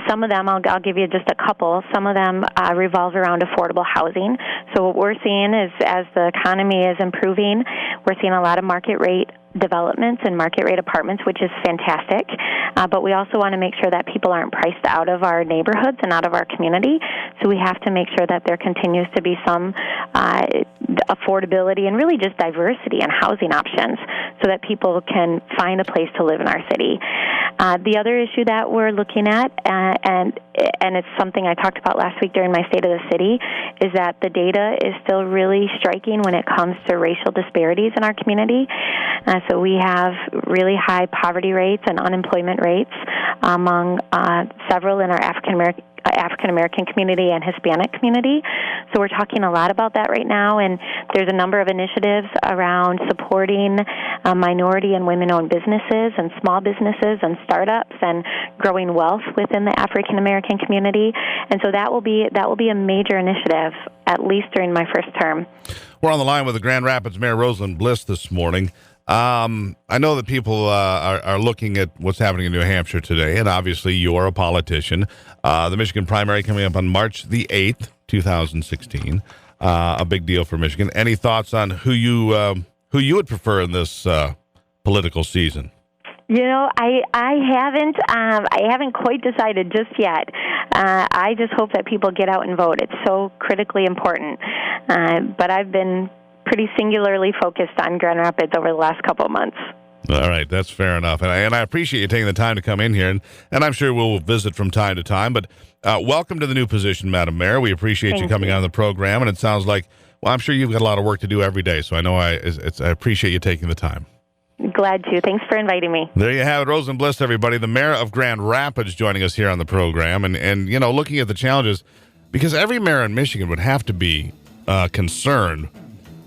Some of them, I'll give you just a couple. Some of them revolve around affordable housing. So what we're seeing is as the economy is improving, we're seeing a lot of market rate developments and market rate apartments, which is fantastic. But we also want to make sure that people aren't priced out of our neighborhoods and out of our community. So we have to make sure that there continues to be some affordability and really just diversity in housing options so that people can find a place to live in our city. The other issue that we're looking at, and it's something I talked about last week during my State of the City, is that the data is still really striking when it comes to racial disparities in our community. So we have really high poverty rates and unemployment rates among several in our African American community and Hispanic community. So we're talking a lot about that right now, and there's a number of initiatives around supporting minority and women-owned businesses and small businesses and startups and growing wealth within the African American community. And so that will be a major initiative, at least during my first term. We're on the line with the Grand Rapids Mayor Rosalyn Bliss this morning. I know that people are looking at what's happening in New Hampshire today, and obviously you're a politician. The Michigan primary coming up on March the 8th, 2016. A big deal for Michigan. Any thoughts on who you would prefer in this political season? I haven't quite decided just yet. I just hope that people get out and vote. It's so critically important. But I've been pretty singularly focused on Grand Rapids over the last couple of months. All right, that's fair enough. And I appreciate you taking the time to come in here, and I'm sure we'll visit from time to time. But welcome to the new position, Madam Mayor. We appreciate you coming on the program, and it sounds like, well, I'm sure you've got a lot of work to do every day, so I know I appreciate you taking the time. Glad to. Thanks for inviting me. There you have it. Rosalyn Bliss, everybody, the mayor of Grand Rapids, joining us here on the program. And looking at the challenges, because every mayor in Michigan would have to be concerned.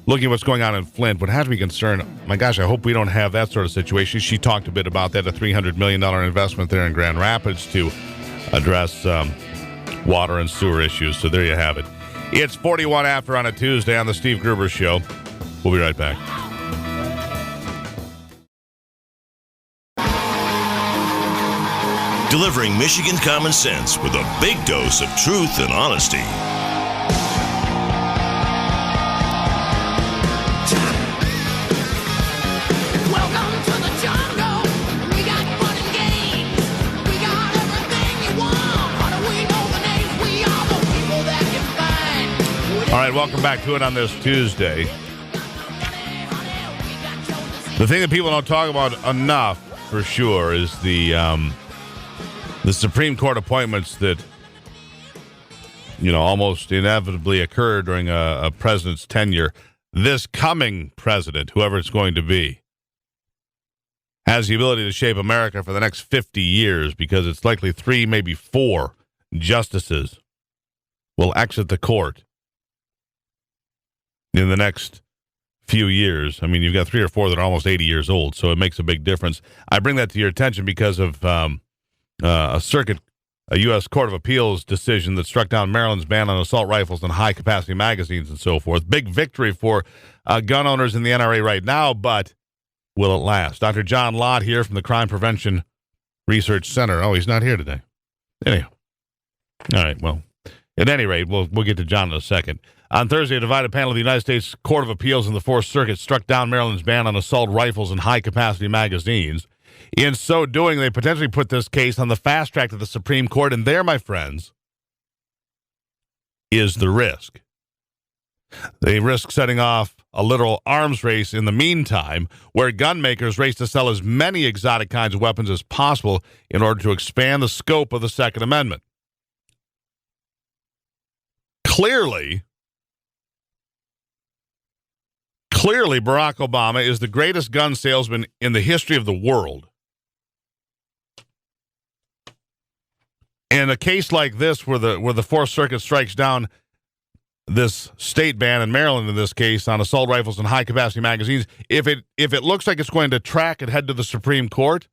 Looking at what's going on in Flint, would have to be concerned. My gosh, I hope we don't have that sort of situation. She talked a bit about that, a $300 million investment there in Grand Rapids to address water and sewer issues. So there you have it. It's 41 after on a Tuesday on the Steve Gruber Show. We'll be right back. Delivering Michigan common sense with a big dose of truth and honesty. All right, welcome back to it on this Tuesday. The thing that people don't talk about enough, for sure, is the Supreme Court appointments that, almost inevitably occur during a president's tenure. This coming president, whoever it's going to be, has the ability to shape America for the next 50 years because it's likely 3, maybe 4 justices will exit the court in the next few years. I mean, you've got 3 or 4 that are almost 80 years old, so it makes a big difference. I bring that to your attention because of a U.S. Court of Appeals decision that struck down Maryland's ban on assault rifles and high-capacity magazines and so forth. Big victory for gun owners in the NRA right now, but will it last? Dr. John Lott here from the Crime Prevention Research Center. Oh, he's not here today. Anyhow. All right, well, at any rate, we'll get to John in a second. On Thursday, a divided panel of the United States Court of Appeals in the Fourth Circuit struck down Maryland's ban on assault rifles and high-capacity magazines. In so doing, they potentially put this case on the fast track to the Supreme Court, and there, my friends, is the risk. They risk setting off a literal arms race in the meantime, where gun makers race to sell as many exotic kinds of weapons as possible in order to expand the scope of the Second Amendment. Clearly, Barack Obama is the greatest gun salesman in the history of the world. In a case like this, where the Fourth Circuit strikes down this state ban in Maryland, in this case, on assault rifles and high-capacity magazines, if it looks like it's going to track and head to the Supreme Court,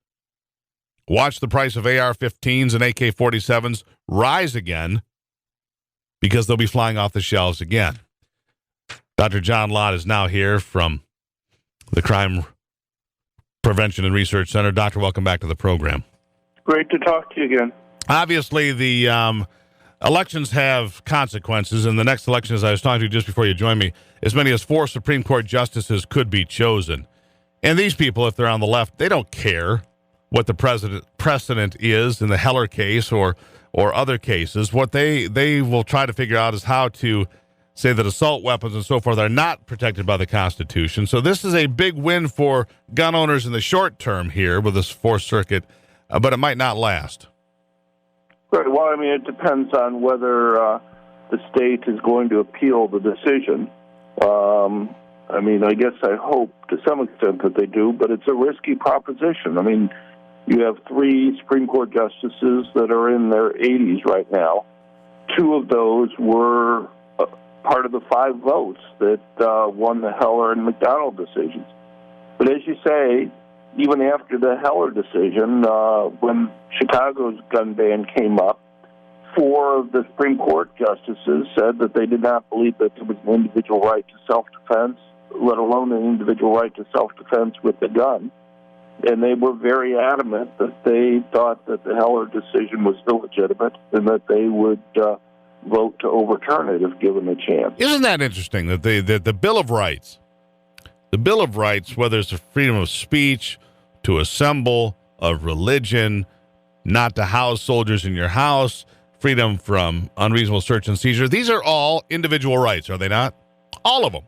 watch the price of AR-15s and AK-47s rise again, because they'll be flying off the shelves again. Dr. John Lott is now here from the Crime Prevention and Research Center. Doctor, welcome back to the program. Great to talk to you again. Obviously, the elections have consequences, and the next election, as I was talking to you just before you joined me, as many as 4 Supreme Court justices could be chosen. And these people, if they're on the left, they don't care what the precedent is in the Heller case or other cases. What they will try to figure out is how to say that assault weapons and so forth are not protected by the Constitution. So this is a big win for gun owners in the short term here with this Fourth Circuit, but it might not last. Right. Well, I mean, it depends on whether the state is going to appeal the decision. I mean, I guess I hope to some extent that they do, but it's a risky proposition. I mean, you have 3 Supreme Court justices that are in their 80s right now. 2 of those were part of the 5 votes that won the Heller and McDonald decisions. But as you say, even after the Heller decision, when Chicago's gun ban came up, 4 of the Supreme Court justices said that they did not believe that there was an individual right to self-defense, let alone an individual right to self-defense with the gun. And they were very adamant that they thought that the Heller decision was illegitimate and that they would vote to overturn it if given a chance. Isn't that interesting that the Bill of Rights, whether it's the freedom of speech, to assemble, of religion, not to house soldiers in your house, freedom from unreasonable search and seizure, these are all individual rights, are they not? All of them.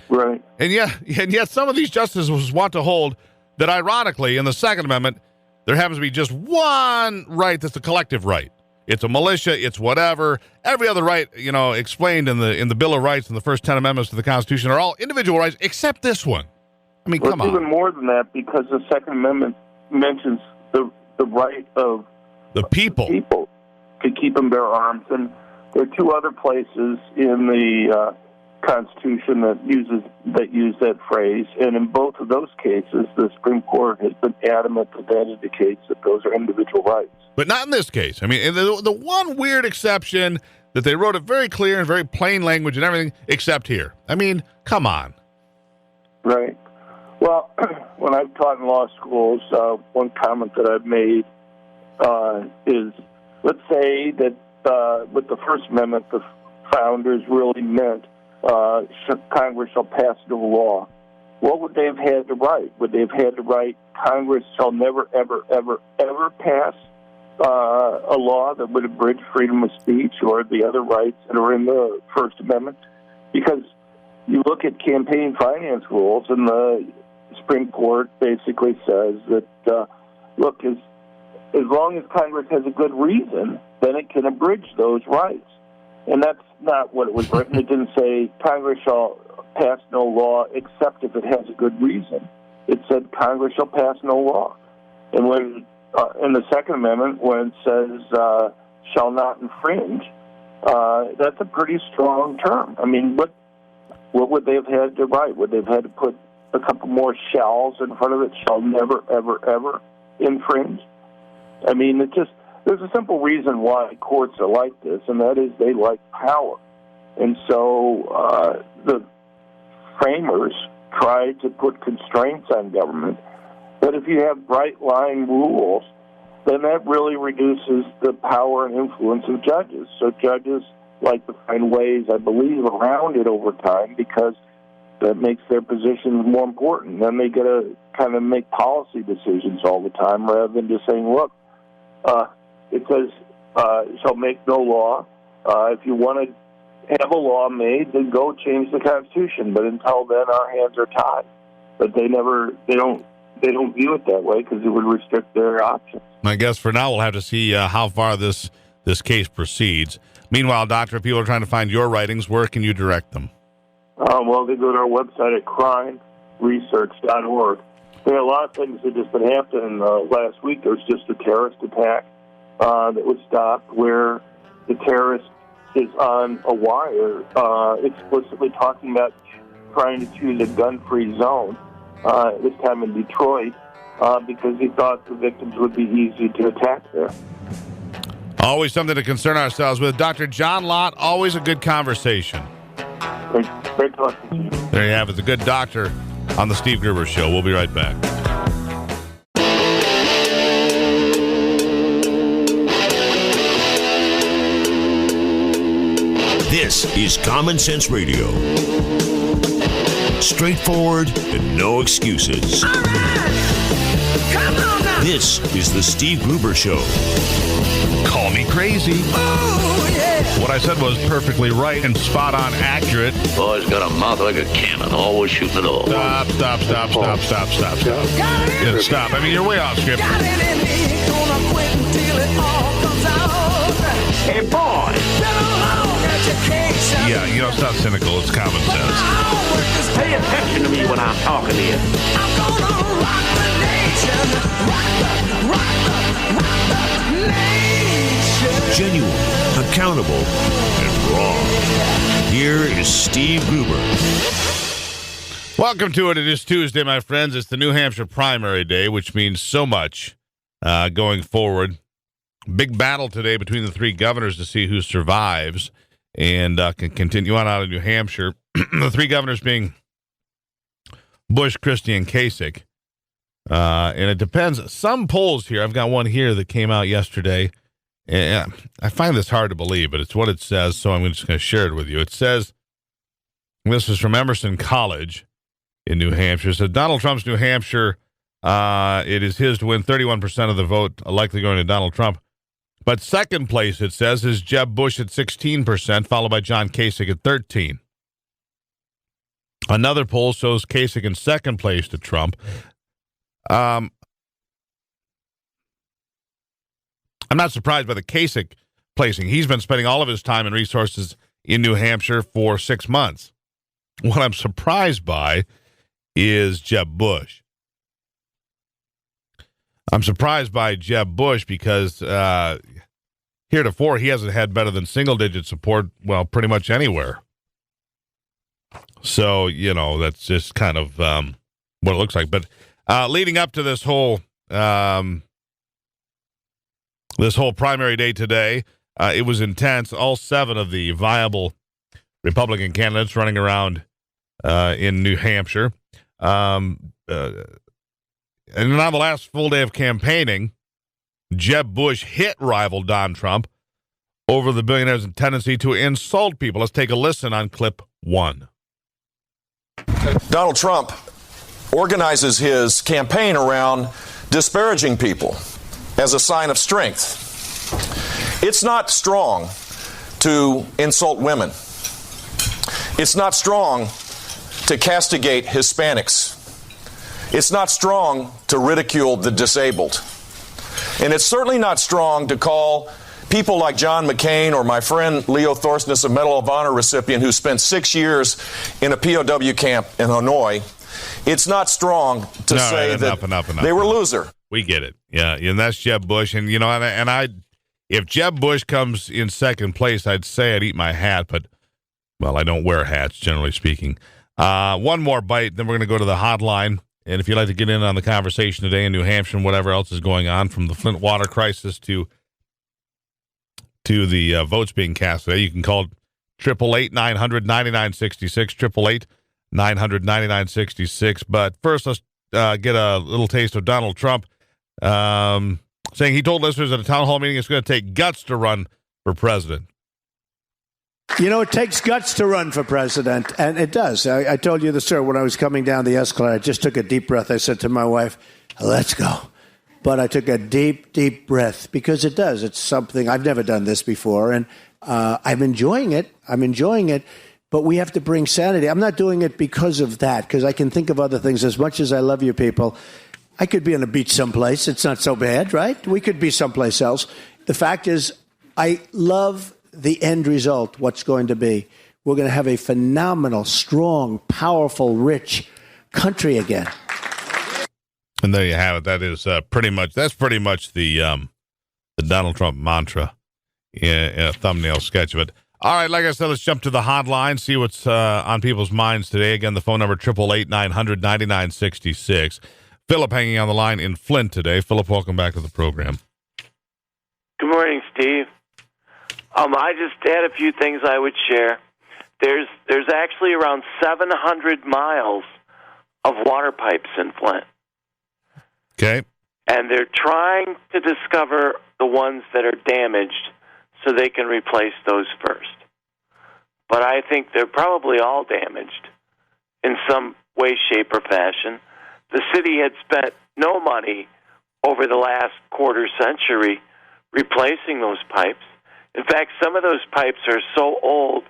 Right. And yet some of these justices want to hold that, ironically, in the Second Amendment, there happens to be just one right that's the collective right. It's a militia, it's whatever. Every other right, explained in the Bill of Rights and the first 10 amendments to the Constitution are all individual rights, except this one. I mean, come on. Even more than that, because the Second Amendment mentions the right of the people to keep and bear arms. And there are 2 other places in the Constitution that use that phrase, and in both of those cases, the Supreme Court has been adamant that indicates that those are individual rights. But not in this case. I mean, the one weird exception that they wrote it very clear and very plain language and everything, except here. I mean, come on. Right. Well, when I've taught in law schools, one comment that I've made is, let's say that with the First Amendment, the founders really meant Congress shall pass no law. What would they have had to write? Would they have had to write, Congress shall never, ever, ever, ever pass a law that would abridge freedom of speech or the other rights that are in the First Amendment? Because you look at campaign finance rules, and the Supreme Court basically says that, look, as long as Congress has a good reason, then it can abridge those rights. And that's not what it was written. It didn't say Congress shall pass no law except if it has a good reason. It said Congress shall pass no law. And when in the Second Amendment, when it says shall not infringe, that's a pretty strong term. I mean, what would they have had to write? Would they have had to put a couple more shalls in front of it? Shall never, ever, ever infringe? I mean, there's a simple reason why courts are like this, and that is they like power. And so the framers tried to put constraints on government. But if you have bright-line rules then that really reduces the power and influence of judges. So judges like to find ways, I believe, around it over time because that makes their positions more important. Then they get to kind of make policy decisions all the time rather than just saying, look, it says shall make no law. If you want to have a law made, then go change the Constitution. But until then, our hands are tied. But they don't view it that way because it would restrict their options. I guess for now we'll have to see how far this case proceeds. Meanwhile, Doctor, if people are trying to find your writings, where can you direct them? Well, they go to our website at crimeresearch.org. There are a lot of things that just been happening. Last week there was just a terrorist attack that was stopped where the terrorist is on a wire explicitly talking about trying to choose a gun-free zone, this time in Detroit, because he thought the victims would be easy to attack there. Always something to concern ourselves with. Dr. John Lott, always a good conversation. Great talking to you. There you have it, the good doctor on the Steve Gruber Show. We'll be right back. This is Common Sense Radio. Straightforward and no excuses. All right. Come on now. This is the Steve Gruber Show. Call me crazy. Oh, yeah. What I said was perfectly right and spot on accurate. Boy's got a mouth like a cannon, always shooting it all. Stop. Yeah, stop. I mean, you're way off script. Got it in me, gonna quit until it all comes out. Hey, boy! Been a long education. Yeah, it's not cynical. It's common sense. Pay attention to me when I'm talking to you. I'm gonna rock the nation. Rock the nation. Genuine, accountable, and raw. Here is Steve Gruber. Welcome to it. It is Tuesday, my friends. It's the New Hampshire primary day, which means so much going forward. Big battle today between the three governors to see who survives and can continue on out of New Hampshire. The three governors being Bush, Christie, and Kasich. And it depends. Some polls here, I've got one here that came out yesterday. And I find this hard to believe, but it's what it says, so I'm just going to share it with you. It says, this is from Emerson College in New Hampshire. It says, Donald Trump's New Hampshire, it is his to win 31% of the vote, likely going to Donald Trump. But second place, it says, is Jeb Bush at 16%, followed by John Kasich at 13%. Another poll shows Kasich in second place to Trump. I'm not surprised by the Kasich placing. He's been spending all of his time and resources in New Hampshire for 6 months. What I'm surprised by is Jeb Bush. I'm surprised by Jeb Bush because heretofore he hasn't had better than single-digit support, well, pretty much anywhere. So, that's just kind of what it looks like. But leading up to this whole primary day today, it was intense. All 7 of the viable Republican candidates running around in New Hampshire. And on the last full day of campaigning, Jeb Bush hit rival Don Trump over the billionaire's tendency to insult people. Let's take a listen on clip 1. Donald Trump organizes his campaign around disparaging people as a sign of strength. It's not strong to insult women. It's not strong to castigate Hispanics. It's not strong to ridicule the disabled. And it's certainly not strong to call people like John McCain or my friend Leo Thorsness, a Medal of Honor recipient who spent 6 years in a POW camp in Hanoi. It's not strong to say that enough. They were loser. We get it. Yeah, and that's Jeb Bush. And, if Jeb Bush comes in second place, I'd say I'd eat my hat, but, well, I don't wear hats, generally speaking. One more bite, then we're going to go to the hotline. And if you'd like to get in on the conversation today in New Hampshire and whatever else is going on, from the Flint water crisis to the votes being cast today, you can call 888-900-9966, 888-900-9966. But first, let's get a little taste of Donald Trump. saying he told listeners at a town hall meeting it's going to take guts to run for president. You know, it takes guts to run for president, and it does. I told you the story when I was coming down the escalator. I just took a deep breath. I said to my wife, let's go. But I took a deep, deep breath because it does. It's something I've never done this before, and I'm enjoying it. But we have to bring sanity. I'm not doing it because of that, because I can think of other things. As much as I love you people, I could be on a beach someplace. It's not so bad, right? We could be someplace else. The fact is, I love the end result, what's going to be. We're going to have a phenomenal, strong, powerful, rich country again. And there you have it. That is pretty much the Donald Trump mantra in a thumbnail sketch of it. All right, like I said, let's jump to the hotline, see what's on people's minds today. Again, the phone number 888-900-9966. Philip hanging on the line in Flint today. Philip, welcome back to the program. Good morning, Steve. I just had a few things I would share. There's actually around 700 miles of water pipes in Flint. Okay. And they're trying to discover the ones that are damaged so they can replace those first. But I think they're probably all damaged in some way, shape, or fashion. The city had spent no money over the last quarter century replacing those pipes. In fact, some of those pipes are so old,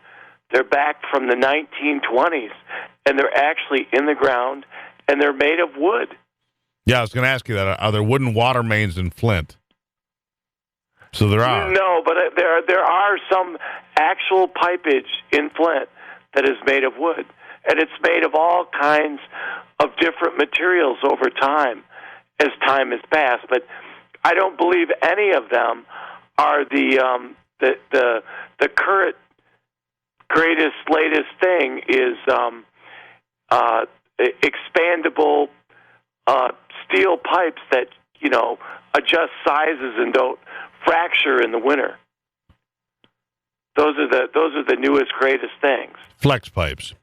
they're back from the 1920s, and they're actually in the ground, and they're made of wood. Yeah, I was going to ask you that. Are there wooden water mains in Flint? So there are. No, but there are some actual pipage in Flint that is made of wood, and it's made of all kinds of different materials over time as time has passed. But I don't believe any of them are the current greatest, latest thing is expandable steel pipes that, adjust sizes and don't fracture in the winter. Those are the newest, greatest things. Flex pipes.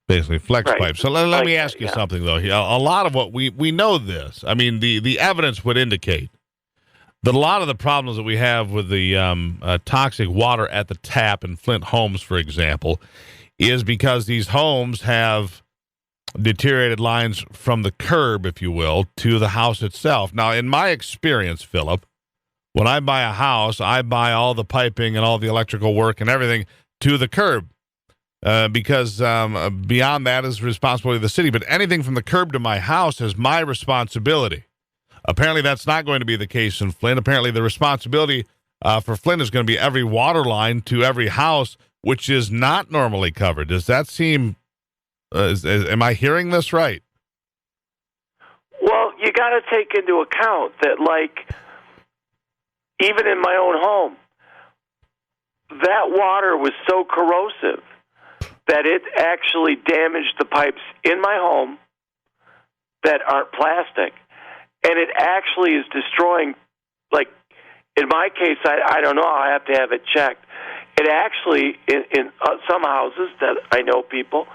Basically, flex pipes. So let me ask you something, though. A lot of what we know this. I mean, the evidence would indicate that a lot of the problems that we have with the toxic water at the tap in Flint homes, for example, is because these homes have deteriorated lines from the curb, if you will, to the house itself. Now, in my experience, Philip, when I buy a house, I buy all the piping and all the electrical work and everything to the curb because beyond that is the responsibility of the city. But anything from the curb to my house is my responsibility. Apparently, that's not going to be the case in Flint. Apparently, the responsibility for Flint is going to be every water line to every house, which is not normally covered. Does that seem... am I hearing this right? Well, you got to take into account that, even in my own home, that water was so corrosive that it actually damaged the pipes in my home that aren't plastic. And it actually is destroying, in my case, I don't know, I have to have it checked. It actually, in some houses that I know people,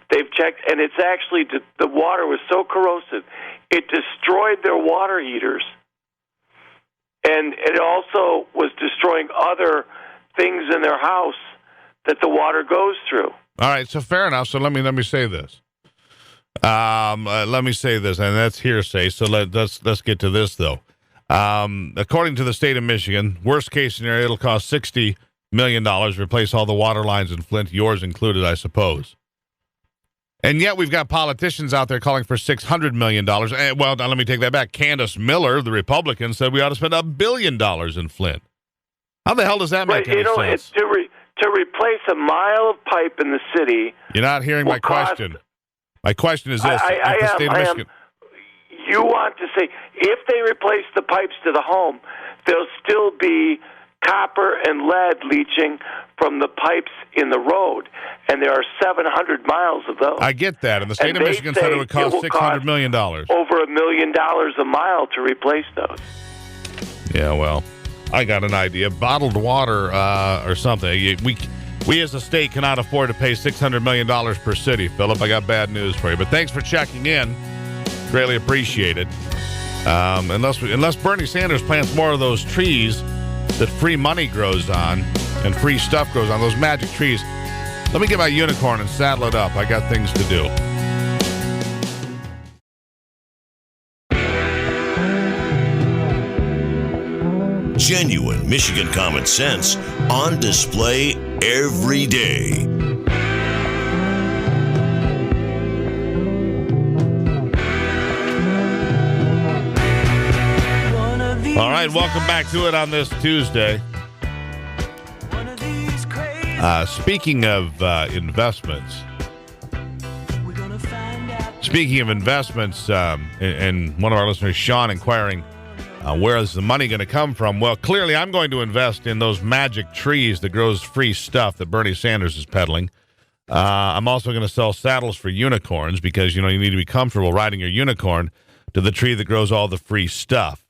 they've checked, and it's actually, the water was so corrosive, it destroyed their water heaters. And it also was destroying other things in their house that the water goes through. All right, so fair enough. So let me say this. Let me say this, and that's hearsay. So let's get to this though. According to the state of Michigan, worst case scenario, it'll cost $60 million to replace all the water lines in Flint, yours included, I suppose. And yet we've got politicians out there calling for $600 million. Well, now let me take that back. Candace Miller, the Republican, said we ought to spend $1 billion in Flint. How the hell does that make any sense? To replace a mile of pipe in the city. You're not hearing my question. My question is this. You want to say, if they replace the pipes to the home, there'll still be copper and lead leaching from the pipes in the road, and there are 700 miles of those. I get that, and the state of Michigan said it would cost $600 million. Over $1 million a mile to replace those. Yeah, well, I got an idea. Bottled water or something. We as a state cannot afford to pay $600 million per city, Philip. I got bad news for you, but thanks for checking in. Greatly appreciate it. Unless Bernie Sanders plants more of those trees that free money grows on and free stuff grows on, those magic trees. Let me get my unicorn and saddle it up. I got things to do. Genuine Michigan common sense on display every day. All right, welcome back to it on this Tuesday. Speaking of investments, and one of our listeners, Sean, inquiring, where is the money going to come from? Well, clearly I'm going to invest in those magic trees that grows free stuff that Bernie Sanders is peddling. I'm also going to sell saddles for unicorns because, you need to be comfortable riding your unicorn to the tree that grows all the free stuff.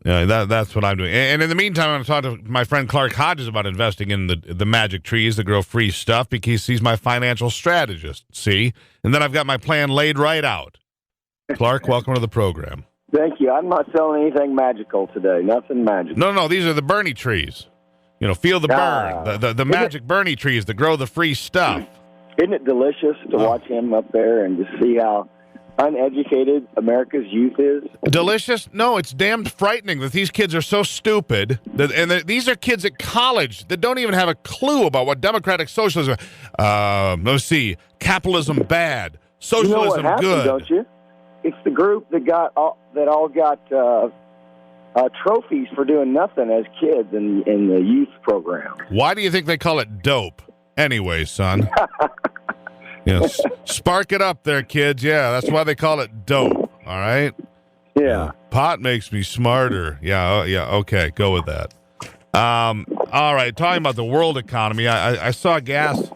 That's what I'm doing. And in the meantime, I'm going to talk to my friend Clark Hodges about investing in the magic trees that grow free stuff because he's my financial strategist, see? And then I've got my plan laid right out. Clark, welcome to the program. Thank you. I'm not selling anything magical today. Nothing magical. No, these are the Bernie trees. Feel the burn. The magic Bernie trees that grow the free stuff. Isn't it delicious to watch him up there and just see how uneducated America's youth is? Delicious? No, it's damned frightening that these kids are so stupid. These are kids at college that don't even have a clue about what democratic socialism. Let's see, capitalism bad, socialism happened, good. Don't you? It's the group that all got trophies for doing nothing as kids in the youth program. Why do you think they call it dope? Anyway, son. Yes, spark it up there, kids. Yeah, that's why they call it dope. All right. Yeah. Pot makes me smarter. Yeah. Okay, go with that. All right. Talking about the world economy, I saw gas.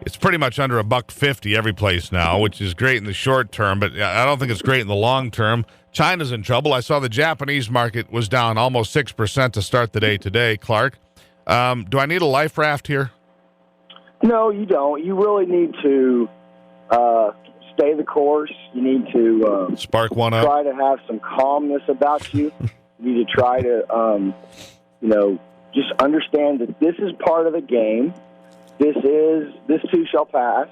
It's pretty much under $1.50 every place now, which is great in the short term, but I don't think it's great in the long term. China's in trouble. I saw the Japanese market was down almost 6% to start the day today. Clark, do I need a life raft here? No, you don't. You really need to stay the course. You need to spark one up. Try to have some calmness about you. You need to try to, just understand that this is part of the game. This too shall pass,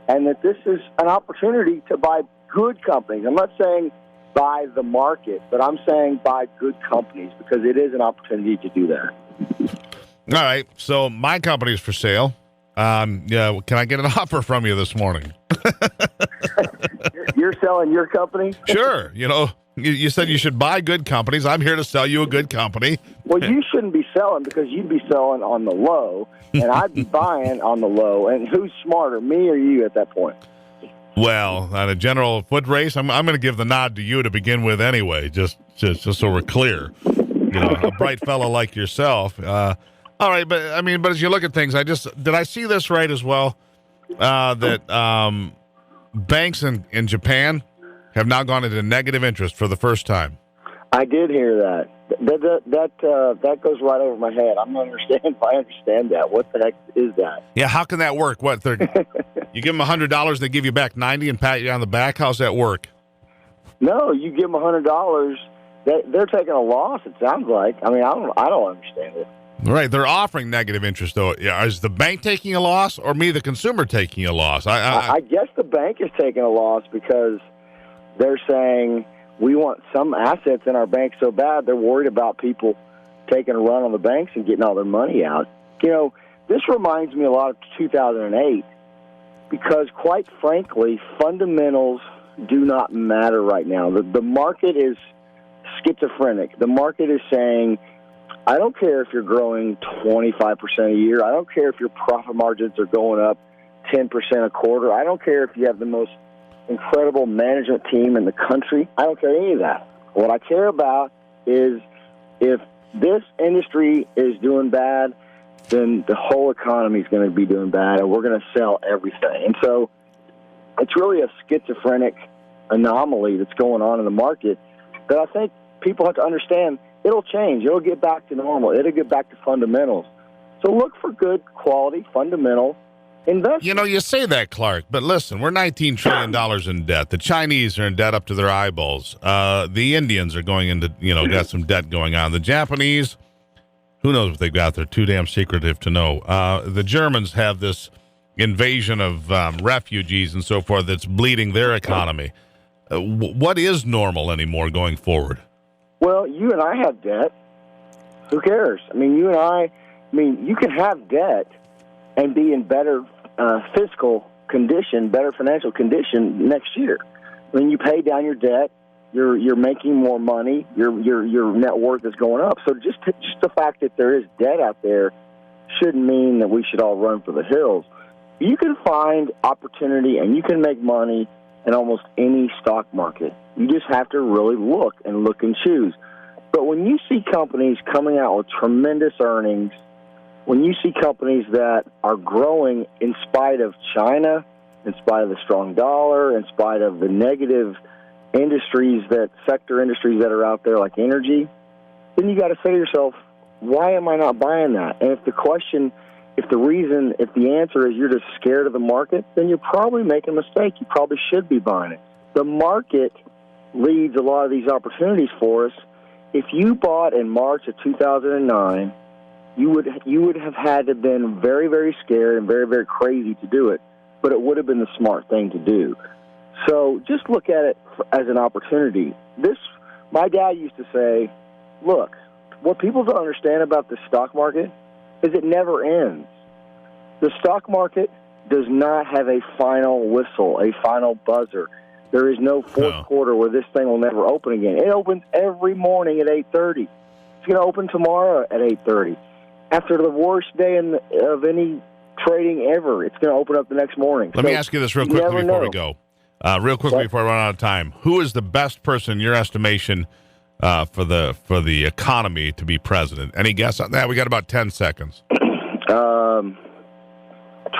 and that this is an opportunity to buy good companies. I'm not saying buy the market, but I'm saying buy good companies because it is an opportunity to do that. All right. So my company's for sale. Can I get an offer from you this morning? You're selling your company? Sure. You said you should buy good companies. I'm here to sell you a good company. Well, you shouldn't be selling because you'd be selling on the low, and I'd be buying on the low. And who's smarter, me or you at that point? Well, on a general foot race, I'm going to give the nod to you to begin with anyway, just so we're clear. A bright fellow like yourself. All right, but as you look at things, did I see this right as well? That banks in Japan have now gone into negative interest for the first time. I did hear that. That goes right over my head. I'm not understand if I understand that. What the heck is that? Yeah, how can that work? What you give them $100, they give you back $90 and pat you on the back. How's that work? No, you give them $100. They're taking a loss. It sounds like. I don't understand it. Right, they're offering negative interest, though. Yeah, is the bank taking a loss, or me, the consumer, taking a loss? I guess the bank is taking a loss because they're saying we want some assets in our bank so bad they're worried about people taking a run on the banks and getting all their money out. This reminds me a lot of 2008 because, quite frankly, fundamentals do not matter right now. The market is schizophrenic. The market is saying, I don't care if you're growing 25% a year. I don't care if your profit margins are going up 10% a quarter. I don't care if you have the most incredible management team in the country. I don't care any of that. What I care about is if this industry is doing bad, then the whole economy is going to be doing bad, and we're going to sell everything. And so it's really a schizophrenic anomaly that's going on in the market that I think people have to understand. It'll change. It'll get back to normal. It'll get back to fundamentals. So look for good quality, fundamental invest. You know, you say that, Clark, but listen, we're $19 trillion in debt. The Chinese are in debt up to their eyeballs. The Indians are going into, got some debt going on. The Japanese, who knows what they've got? They're too damn secretive to know. The Germans have this invasion of refugees and so forth that's bleeding their economy. What is normal anymore going forward? Well, you and I have debt. Who cares? I mean, you can have debt and be in better fiscal condition, better financial condition next year. When you pay down your debt, you're making more money. Your net worth is going up. So just the fact that there is debt out there shouldn't mean that we should all run for the hills. You can find opportunity and you can make money in almost any stock market. You just have to really look and choose. But when you see companies coming out with tremendous earnings, when you see companies that are growing in spite of China, in spite of the strong dollar, in spite of the negative sector industries that are out there like energy, then you got to say to yourself, why am I not buying that? And if the answer is you're just scared of the market, then you're probably making a mistake. You probably should be buying it. The market leads a lot of these opportunities for us. If you bought in March of 2009, you would have had to have been very, very scared and very, very crazy to do it, but it would have been the smart thing to do. So just look at it as an opportunity. My dad used to say, look, what people don't understand about the stock market is it never ends. The stock market does not have a final whistle, a final buzzer. There is no fourth quarter where this thing will never open again. It opens every morning at 8:30. It's going to open tomorrow at 8:30. After the worst day of any trading ever, it's going to open up the next morning. Let me ask you this real quickly before we go. Before I run out of time. Who is the best person, in your estimation, for the economy to be president? Any guess on that? We got about 10 seconds.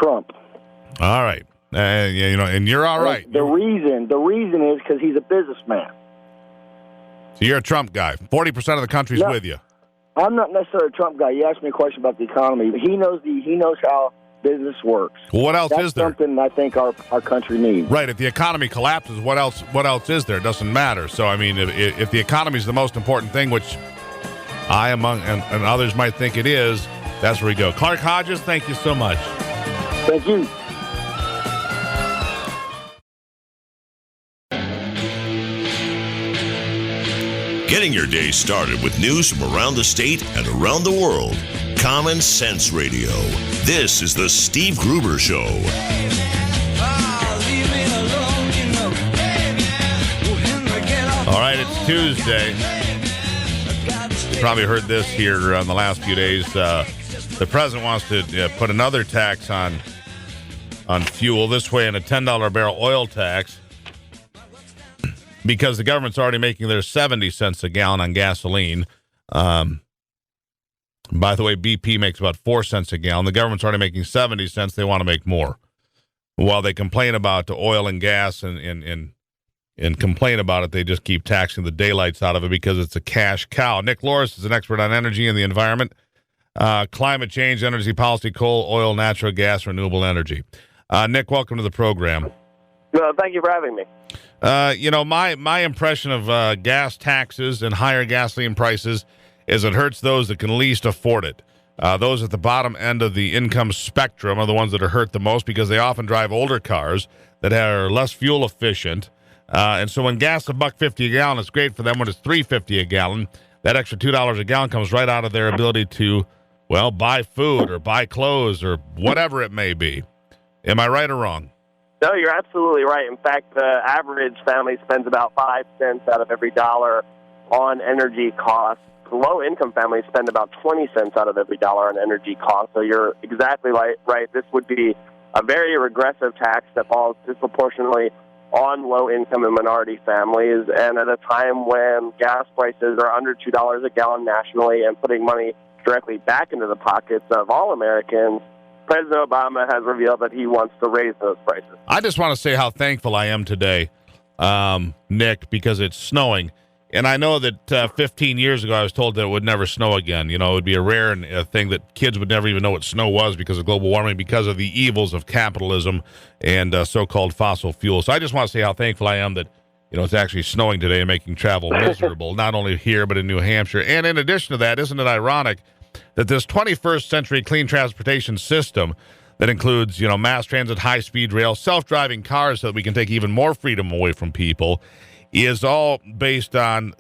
Trump. All right. And you're all right. The reason is because he's a businessman. So you're a Trump guy. 40% of the country's with you. I'm not necessarily a Trump guy. You asked me a question about the economy. He knows how business works. Well, what else is there? That's something I think our country needs. Right. If the economy collapses, what else is there? It doesn't matter. So, I mean, if the economy is the most important thing, which I, among and others might think it is, that's where we go. Clark Hodges, thank you so much. Thank you. Getting your day started with news from around the state and around the world. Common Sense Radio. This is the Steve Gruber Show. All right, it's Tuesday. You probably heard this here in the last few days. The president wants to put another tax on fuel, this way in a $10 a barrel oil tax, because the government's already making their 70 cents a gallon on gasoline. By the way, BP makes about 4 cents a gallon. The government's already making 70 cents. They want to make more. While they complain about the oil and gas and complain about it, they just keep taxing the daylights out of it because it's a cash cow. Nick Loris is an expert on energy and the environment, climate change, energy policy, coal, oil, natural gas, renewable energy. Nick, welcome to the program. Well, thank you for having me. My impression of gas taxes and higher gasoline prices is it hurts those that can least afford it. Those at the bottom end of the income spectrum are the ones that are hurt the most because they often drive older cars that are less fuel efficient. And so when gas is $1.50 a gallon, it's great for them. When it's $3.50 a gallon, that extra $2 a gallon comes right out of their ability to, buy food or buy clothes or whatever it may be. Am I right or wrong? No, you're absolutely right. In fact, the average family spends about 5 cents out of every dollar on energy costs. Low-income families spend about 20 cents out of every dollar on energy costs. So you're exactly right. This would be a very regressive tax that falls disproportionately on low-income and minority families. And at a time when gas prices are under $2 a gallon nationally and putting money directly back into the pockets of all Americans, President Obama has revealed that he wants to raise those prices. I just want to say how thankful I am today, Nick, because it's snowing. And I know that 15 years ago I was told that it would never snow again. You know, it would be a rare thing that kids would never even know what snow was because of global warming, because of the evils of capitalism and so-called fossil fuels. So I just want to say how thankful I am that, you know, it's actually snowing today and making travel miserable, not only here but in New Hampshire. And in addition to that, isn't it ironic that this 21st century clean transportation system that includes, you know, mass transit, high-speed rail, self-driving cars so that we can take even more freedom away from people, is all based on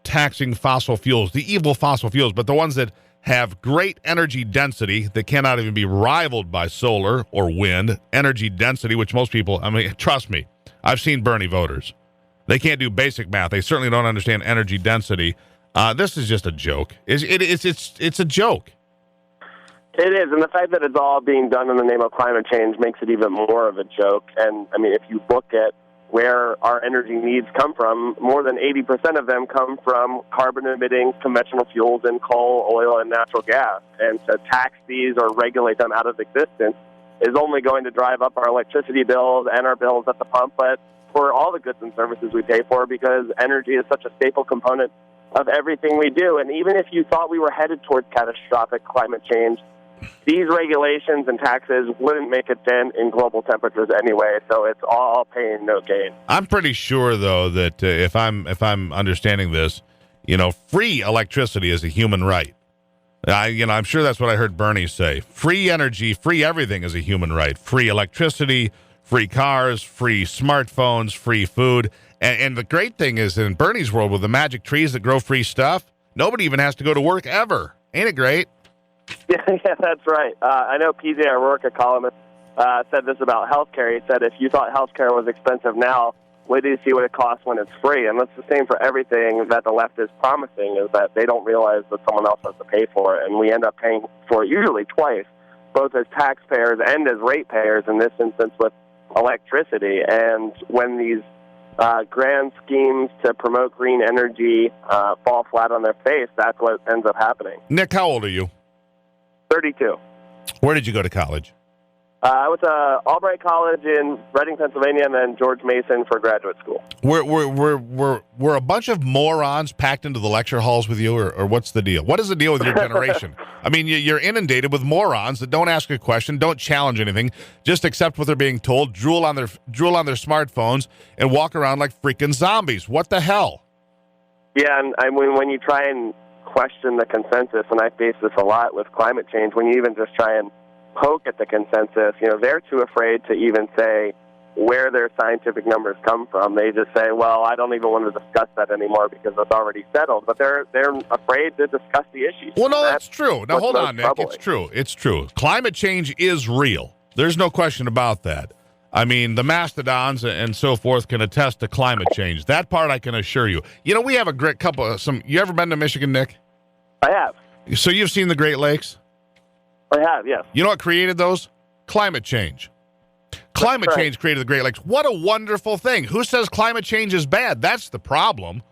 taxing fossil fuels, the evil fossil fuels, but the ones that have great energy density that cannot even be rivaled by solar or wind energy density, which most people, I mean, trust me, I've seen Bernie voters. They can't do basic math. They certainly don't understand energy density. This is just a joke. It's a joke. It is, and the fact that it's all being done in the name of climate change makes it even more of a joke. And, I mean, if you look at where our energy needs come from, more than 80% of them come from carbon-emitting conventional fuels and coal, oil, and natural gas. And to tax these or regulate them out of existence is only going to drive up our electricity bills and our bills at the pump, but for all the goods and services we pay for, because energy is such a staple component of everything we do. And even if you thought we were headed towards catastrophic climate change, these regulations and taxes wouldn't make a dent in global temperatures anyway, so it's all pain, no gain. I'm pretty sure, though, that if I'm understanding this, you know, free electricity is a human right. I'm sure that's what I heard Bernie say. Free energy, free everything is a human right. Free electricity, free cars, free smartphones, free food. And the great thing is, in Bernie's world, with the magic trees that grow free stuff, nobody even has to go to work ever. Ain't it great? Yeah, that's right. I know PJ O'Rourke, a columnist, said this about healthcare. He said, if you thought healthcare was expensive now, wait till you see what it costs when it's free. And that's the same for everything that the left is promising, is that they don't realize that someone else has to pay for it. And we end up paying for it usually twice, both as taxpayers and as ratepayers, in this instance with electricity. And when these grand schemes to promote green energy fall flat on their face, that's what ends up happening. Nick, how old are you? 32. Where did you go to college? I went to Albright College in Reading, Pennsylvania, and then George Mason for graduate school. Were a bunch of morons packed into the lecture halls with you, or what's the deal? What is the deal with your generation? I mean, you're inundated with morons that don't ask a question, don't challenge anything, just accept what they're being told, drool on their smartphones, and walk around like freaking zombies. What the hell? Yeah, and I mean, when you try and question the consensus, and I face this a lot with climate change, when you even just try and poke at the consensus, you know, they're too afraid to even say where their scientific numbers come from. They just say, well, I don't even want to discuss that anymore because it's already settled. But they're afraid to discuss the issues. Well, no, that's true. Now, hold on, Nick. It's true. Climate change is real. There's no question about that. I mean, the mastodons and so forth can attest to climate change. That part I can assure you. You know, we have a great couple of you ever been to Michigan, Nick? I have. So you've seen the Great Lakes? I have, yes. You know what created those? Climate change. Climate change created the Great Lakes. What a wonderful thing. Who says climate change is bad? That's the problem.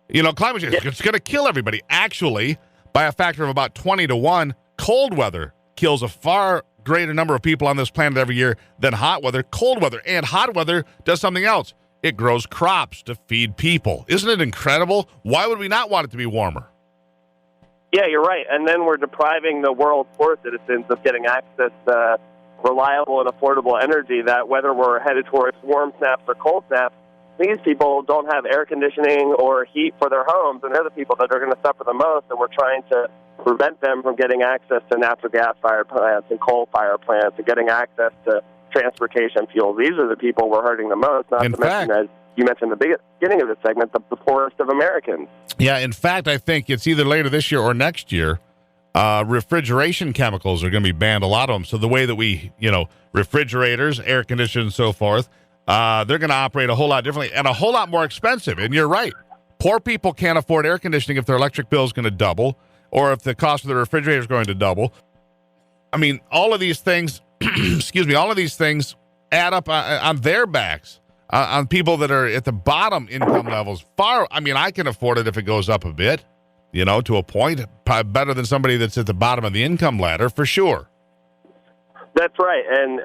You know, climate change, it's going to kill everybody. Actually, by a factor of about 20 to 1, cold weather kills a far greater number of people on this planet every year than hot weather. Cold weather and hot weather does something else. It grows crops to feed people. Isn't it incredible? Why would we not want it to be warmer? Yeah, you're right. And then we're depriving the world's poor citizens of getting access to reliable and affordable energy that, whether we're headed towards warm snaps or cold snaps, these people don't have air conditioning or heat for their homes, and they're the people that are going to suffer the most, and we're trying to prevent them from getting access to natural gas-fired plants and coal-fired plants and getting access to transportation fuels. These are the people we're hurting the most, not to mention, as you mentioned at the beginning of this segment, the poorest of Americans. Yeah, in fact, I think it's either later this year or next year, refrigeration chemicals are going to be banned, a lot of them. So the way that we, refrigerators, air conditioners, and so forth, they're going to operate a whole lot differently and a whole lot more expensive. And you're right. Poor people can't afford air conditioning if their electric bill is going to double or if the cost of the refrigerator is going to double. I mean, all of these things, all of these things add up on their backs. On people that are at the bottom income levels, I can afford it if it goes up a bit, to a point, probably better than somebody that's at the bottom of the income ladder, for sure. That's right. And,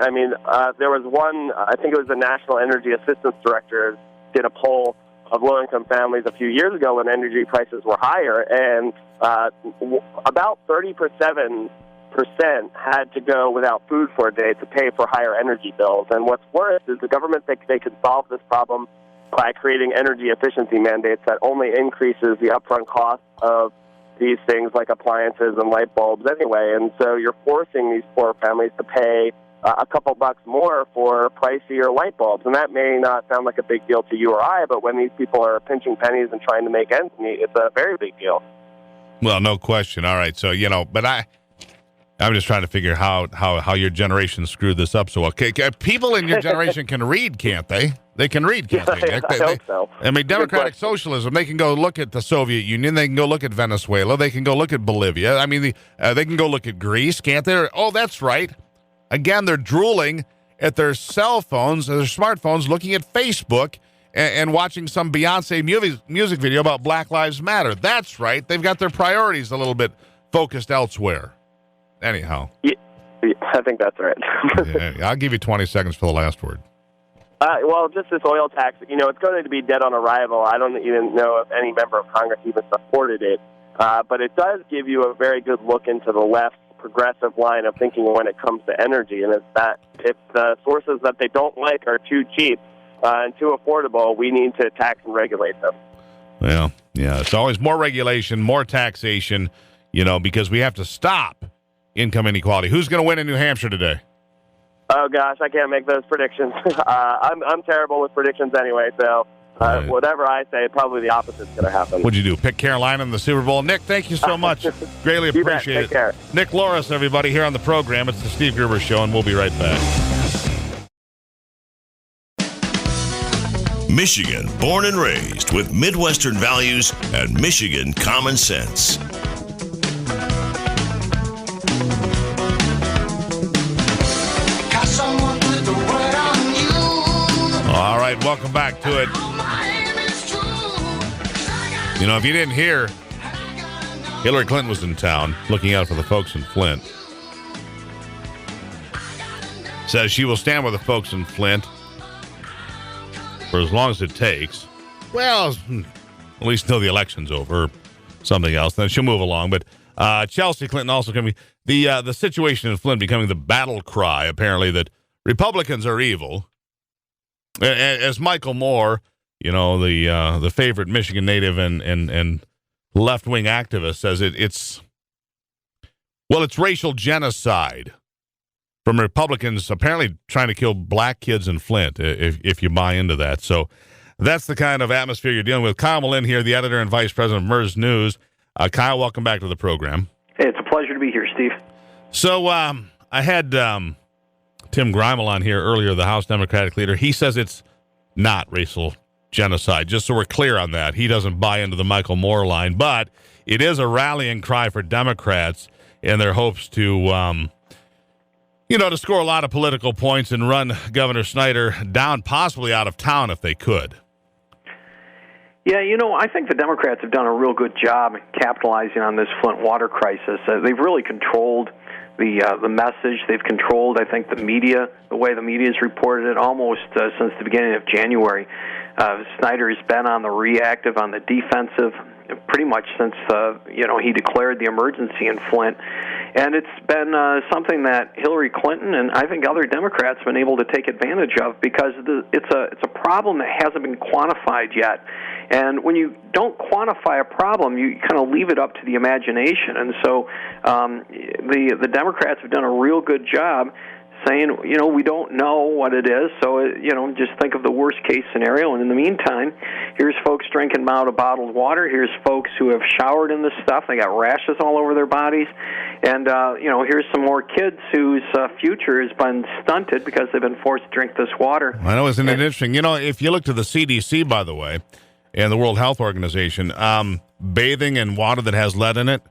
there was one, I think it was the National Energy Assistance Director, did a poll of low-income families a few years ago when energy prices were higher, and about 37% had to go without food for a day to pay for higher energy bills. And what's worse is the government thinks they can solve this problem by creating energy efficiency mandates that only increases the upfront cost of these things like appliances and light bulbs anyway. And so you're forcing these poor families to pay a couple bucks more for pricier light bulbs. And that may not sound like a big deal to you or I, but when these people are pinching pennies and trying to make ends meet, it's a very big deal. Well, no question. All right. So, but I'm just trying to figure how your generation screwed this up so well. People in your generation can read, can't they? They can read, can't they? I hope so. I mean, democratic socialism, they can go look at the Soviet Union. They can go look at Venezuela. They can go look at Bolivia. I mean, they can go look at Greece, can't they? Oh, that's right. Again, they're drooling at their cell phones, their smartphones, looking at Facebook and watching some Beyonce music video about Black Lives Matter. That's right. They've got their priorities a little bit focused elsewhere. Anyhow. Yeah, I think that's right. Yeah, I'll give you 20 seconds for the last word. Well, just this oil tax, it's going to be dead on arrival. I don't even know if any member of Congress even supported it. But it does give you a very good look into the left's progressive line of thinking when it comes to energy. And it's that if the sources that they don't like are too cheap and too affordable, we need to tax and regulate them. Well, yeah, it's always more regulation, more taxation, because we have to stop income inequality. Who's going to win in New Hampshire today? Oh, gosh, I can't make those predictions. I'm terrible with predictions anyway, so whatever I say, probably the opposite's going to happen. What'd you do, pick Carolina in the Super Bowl? Nick, thank you so much. Greatly appreciate it. Take care. Nick Loris, everybody, here on the program. It's the Steve Gruber Show, and we'll be right back. Michigan, born and raised with Midwestern values and Michigan common sense. All right, welcome back to it. If you didn't hear, Hillary Clinton was in town looking out for the folks in Flint. Says she will stand with the folks in Flint for as long as it takes. Well, at least until the election's over or something else. Then she'll move along. But Chelsea Clinton also going to be the situation in Flint becoming the battle cry, apparently, that Republicans are evil. As Michael Moore, the favorite Michigan native and left-wing activist, says it's racial genocide from Republicans apparently trying to kill black kids in Flint, if you buy into that. So that's the kind of atmosphere you're dealing with. Kyle Melinn here, the editor and vice president of MERS News. Kyle, welcome back to the program. Hey, it's a pleasure to be here, Steve. So I had Tim Greimel on here earlier, the House Democratic leader. He says it's not racial genocide, just so we're clear on that. He doesn't buy into the Michael Moore line, but it is a rallying cry for Democrats in their hopes to, to score a lot of political points and run Governor Snyder down, possibly out of town if they could. Yeah, I think the Democrats have done a real good job capitalizing on this Flint water crisis. They've really controlled the message. They've controlled, I think, the media, the way the media has reported it almost since the beginning of January. Snyder has been on the reactive, on the defensive, pretty much since he declared the emergency in Flint. And it's been something that Hillary Clinton and I think other Democrats have been able to take advantage of because it's a problem that hasn't been quantified yet. And when you don't quantify a problem, you kind of leave it up to the imagination. And so the Democrats have done a real good job saying, we don't know what it is, so, just think of the worst-case scenario. And in the meantime, here's folks drinking out of bottled water. Here's folks who have showered in this stuff. They got rashes all over their bodies. And, here's some more kids whose future has been stunted because they've been forced to drink this water. I know, isn't it interesting? If you look to the CDC, by the way, and the World Health Organization, bathing in water that has lead in it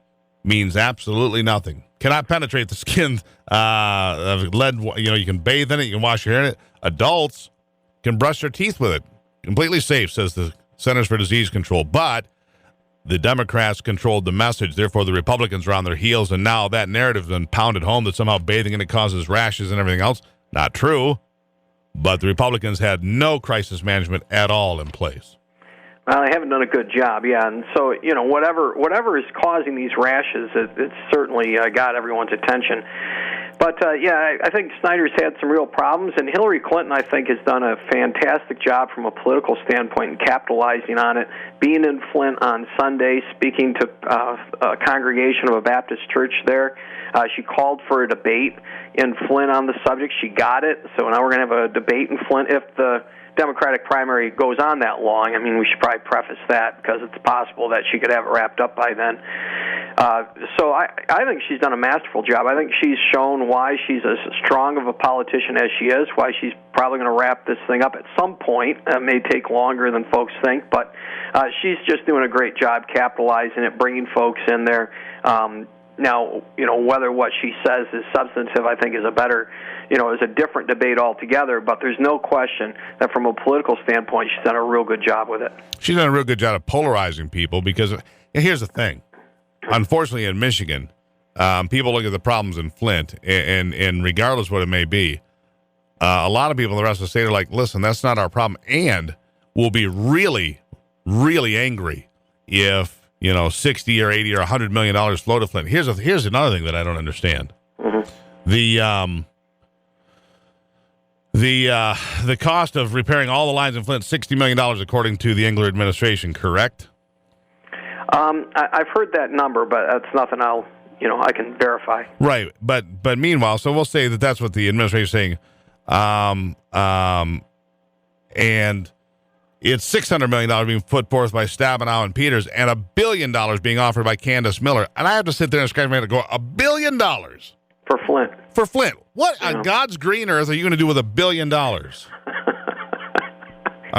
means absolutely nothing. Cannot penetrate the skin of lead. You can bathe in it. You can wash your hair in it. Adults can brush their teeth with it. Completely safe, says the Centers for Disease Control. But the Democrats controlled the message. Therefore, the Republicans are on their heels. And now that narrative has been pounded home that somehow bathing in it causes rashes and everything else. Not true. But the Republicans had no crisis management at all in place. They haven't done a good job, yeah. And so, whatever is causing these rashes, it's certainly got everyone's attention. But, I think Snyder's had some real problems, and Hillary Clinton, I think, has done a fantastic job from a political standpoint in capitalizing on it, being in Flint on Sunday, speaking to a congregation of a Baptist church there. She called for a debate in Flint on the subject. She got it, so now we're going to have a debate in Flint if the Democratic primary goes on that long. I mean, we should probably preface that because it's possible that she could have it wrapped up by then. So I think she's done a masterful job. I think she's shown why she's as strong of a politician as she is, why she's probably going to wrap this thing up at some point. It may take longer than folks think, but she's just doing a great job capitalizing it, bringing folks in there. Now, whether what she says is substantive, I think is a different debate altogether, but there's no question that from a political standpoint, she's done a real good job with it. She's done a real good job of polarizing people because here's the thing. Unfortunately, in Michigan, people look at the problems in Flint, and regardless what it may be, a lot of people in the rest of the state are like, listen, that's not our problem, and will be really, really angry if 60 or 80 or $100 million flow to Flint. Here's another thing that I don't understand. Mm-hmm. The cost of repairing all the lines in Flint, $60 million, according to the Engler administration, correct? I've heard that number, but that's nothing I can verify. Right, but meanwhile, so we'll say that that's what the administration is saying, and it's $600 million being put forth by Stabenow and Peters, and $1 billion being offered by Candace Miller. And I have to sit there and scratch my head and go, $1 billion for Flint. For Flint, what on God's green earth are you going to do with $1 billion? I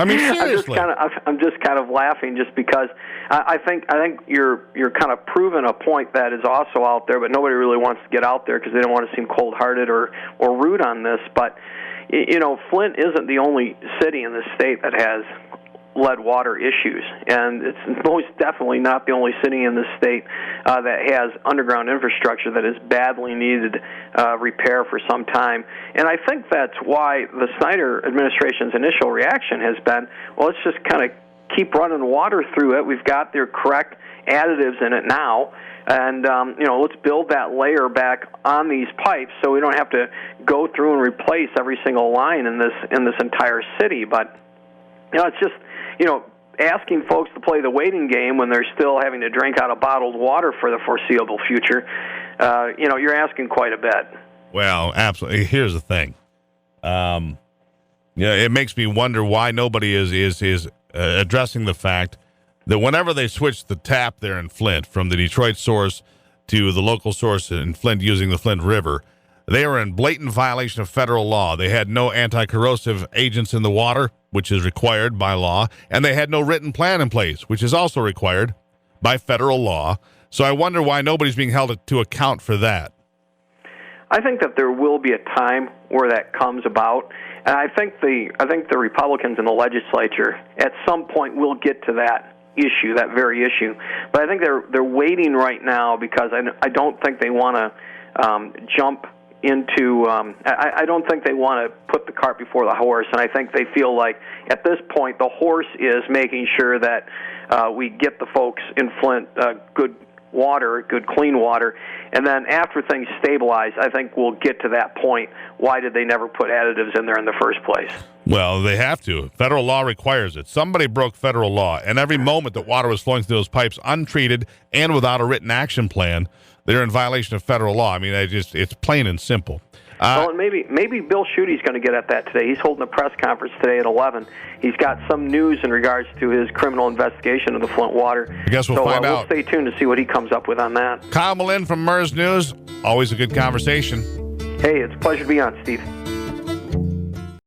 mean, seriously. I'm just kind of laughing just because I think you're kind of proving a point that is also out there, but nobody really wants to get out there because they don't want to seem cold-hearted or rude on this. But Flint isn't the only city in the state that has lead water issues, and it's most definitely not the only city in the state that has underground infrastructure that is badly needed repair for some time. And I think that's why the Snyder administration's initial reaction has been, well, let's just kind of keep running water through it. We've got their correct additives in it now, and let's build that layer back on these pipes so we don't have to go through and replace every single line in this entire city. But it's just asking folks to play the waiting game when they're still having to drink out of bottled water for the foreseeable future. You're asking quite a bit. Well, absolutely. Here's the thing. It makes me wonder why nobody is addressing the fact that whenever they switched the tap there in Flint from the Detroit source to the local source in Flint using the Flint River, they were in blatant violation of federal law. They had no anti-corrosive agents in the water, which is required by law, and they had no written plan in place, which is also required by federal law. So I wonder why nobody's being held to account for that. I think that there will be a time where that comes about, and I think the Republicans in the legislature at some point will get to that issue, that very issue. But I think they're waiting right now because I don't think they want to jump into I don't think they want to put the cart before the horse, and I think they feel like at this point the horse is making sure that we get the folks in Flint good water, good clean water, and then after things stabilize, I think we'll get to that point. Why did they never put additives in there in the first place? Well, they have to. Federal law requires it. Somebody broke federal law, and every moment that water was flowing through those pipes untreated and without a written action plan, they're in violation of federal law. I mean, it's plain and simple. Well, and maybe Bill Schuette's going to get at that today. He's holding a press conference today at 11. He's got some news in regards to his criminal investigation of the Flint water. I guess we'll find out. We'll stay tuned to see what he comes up with on that. Kyle Melinn from MERS News. Always a good conversation. Hey, it's a pleasure to be on, Steve.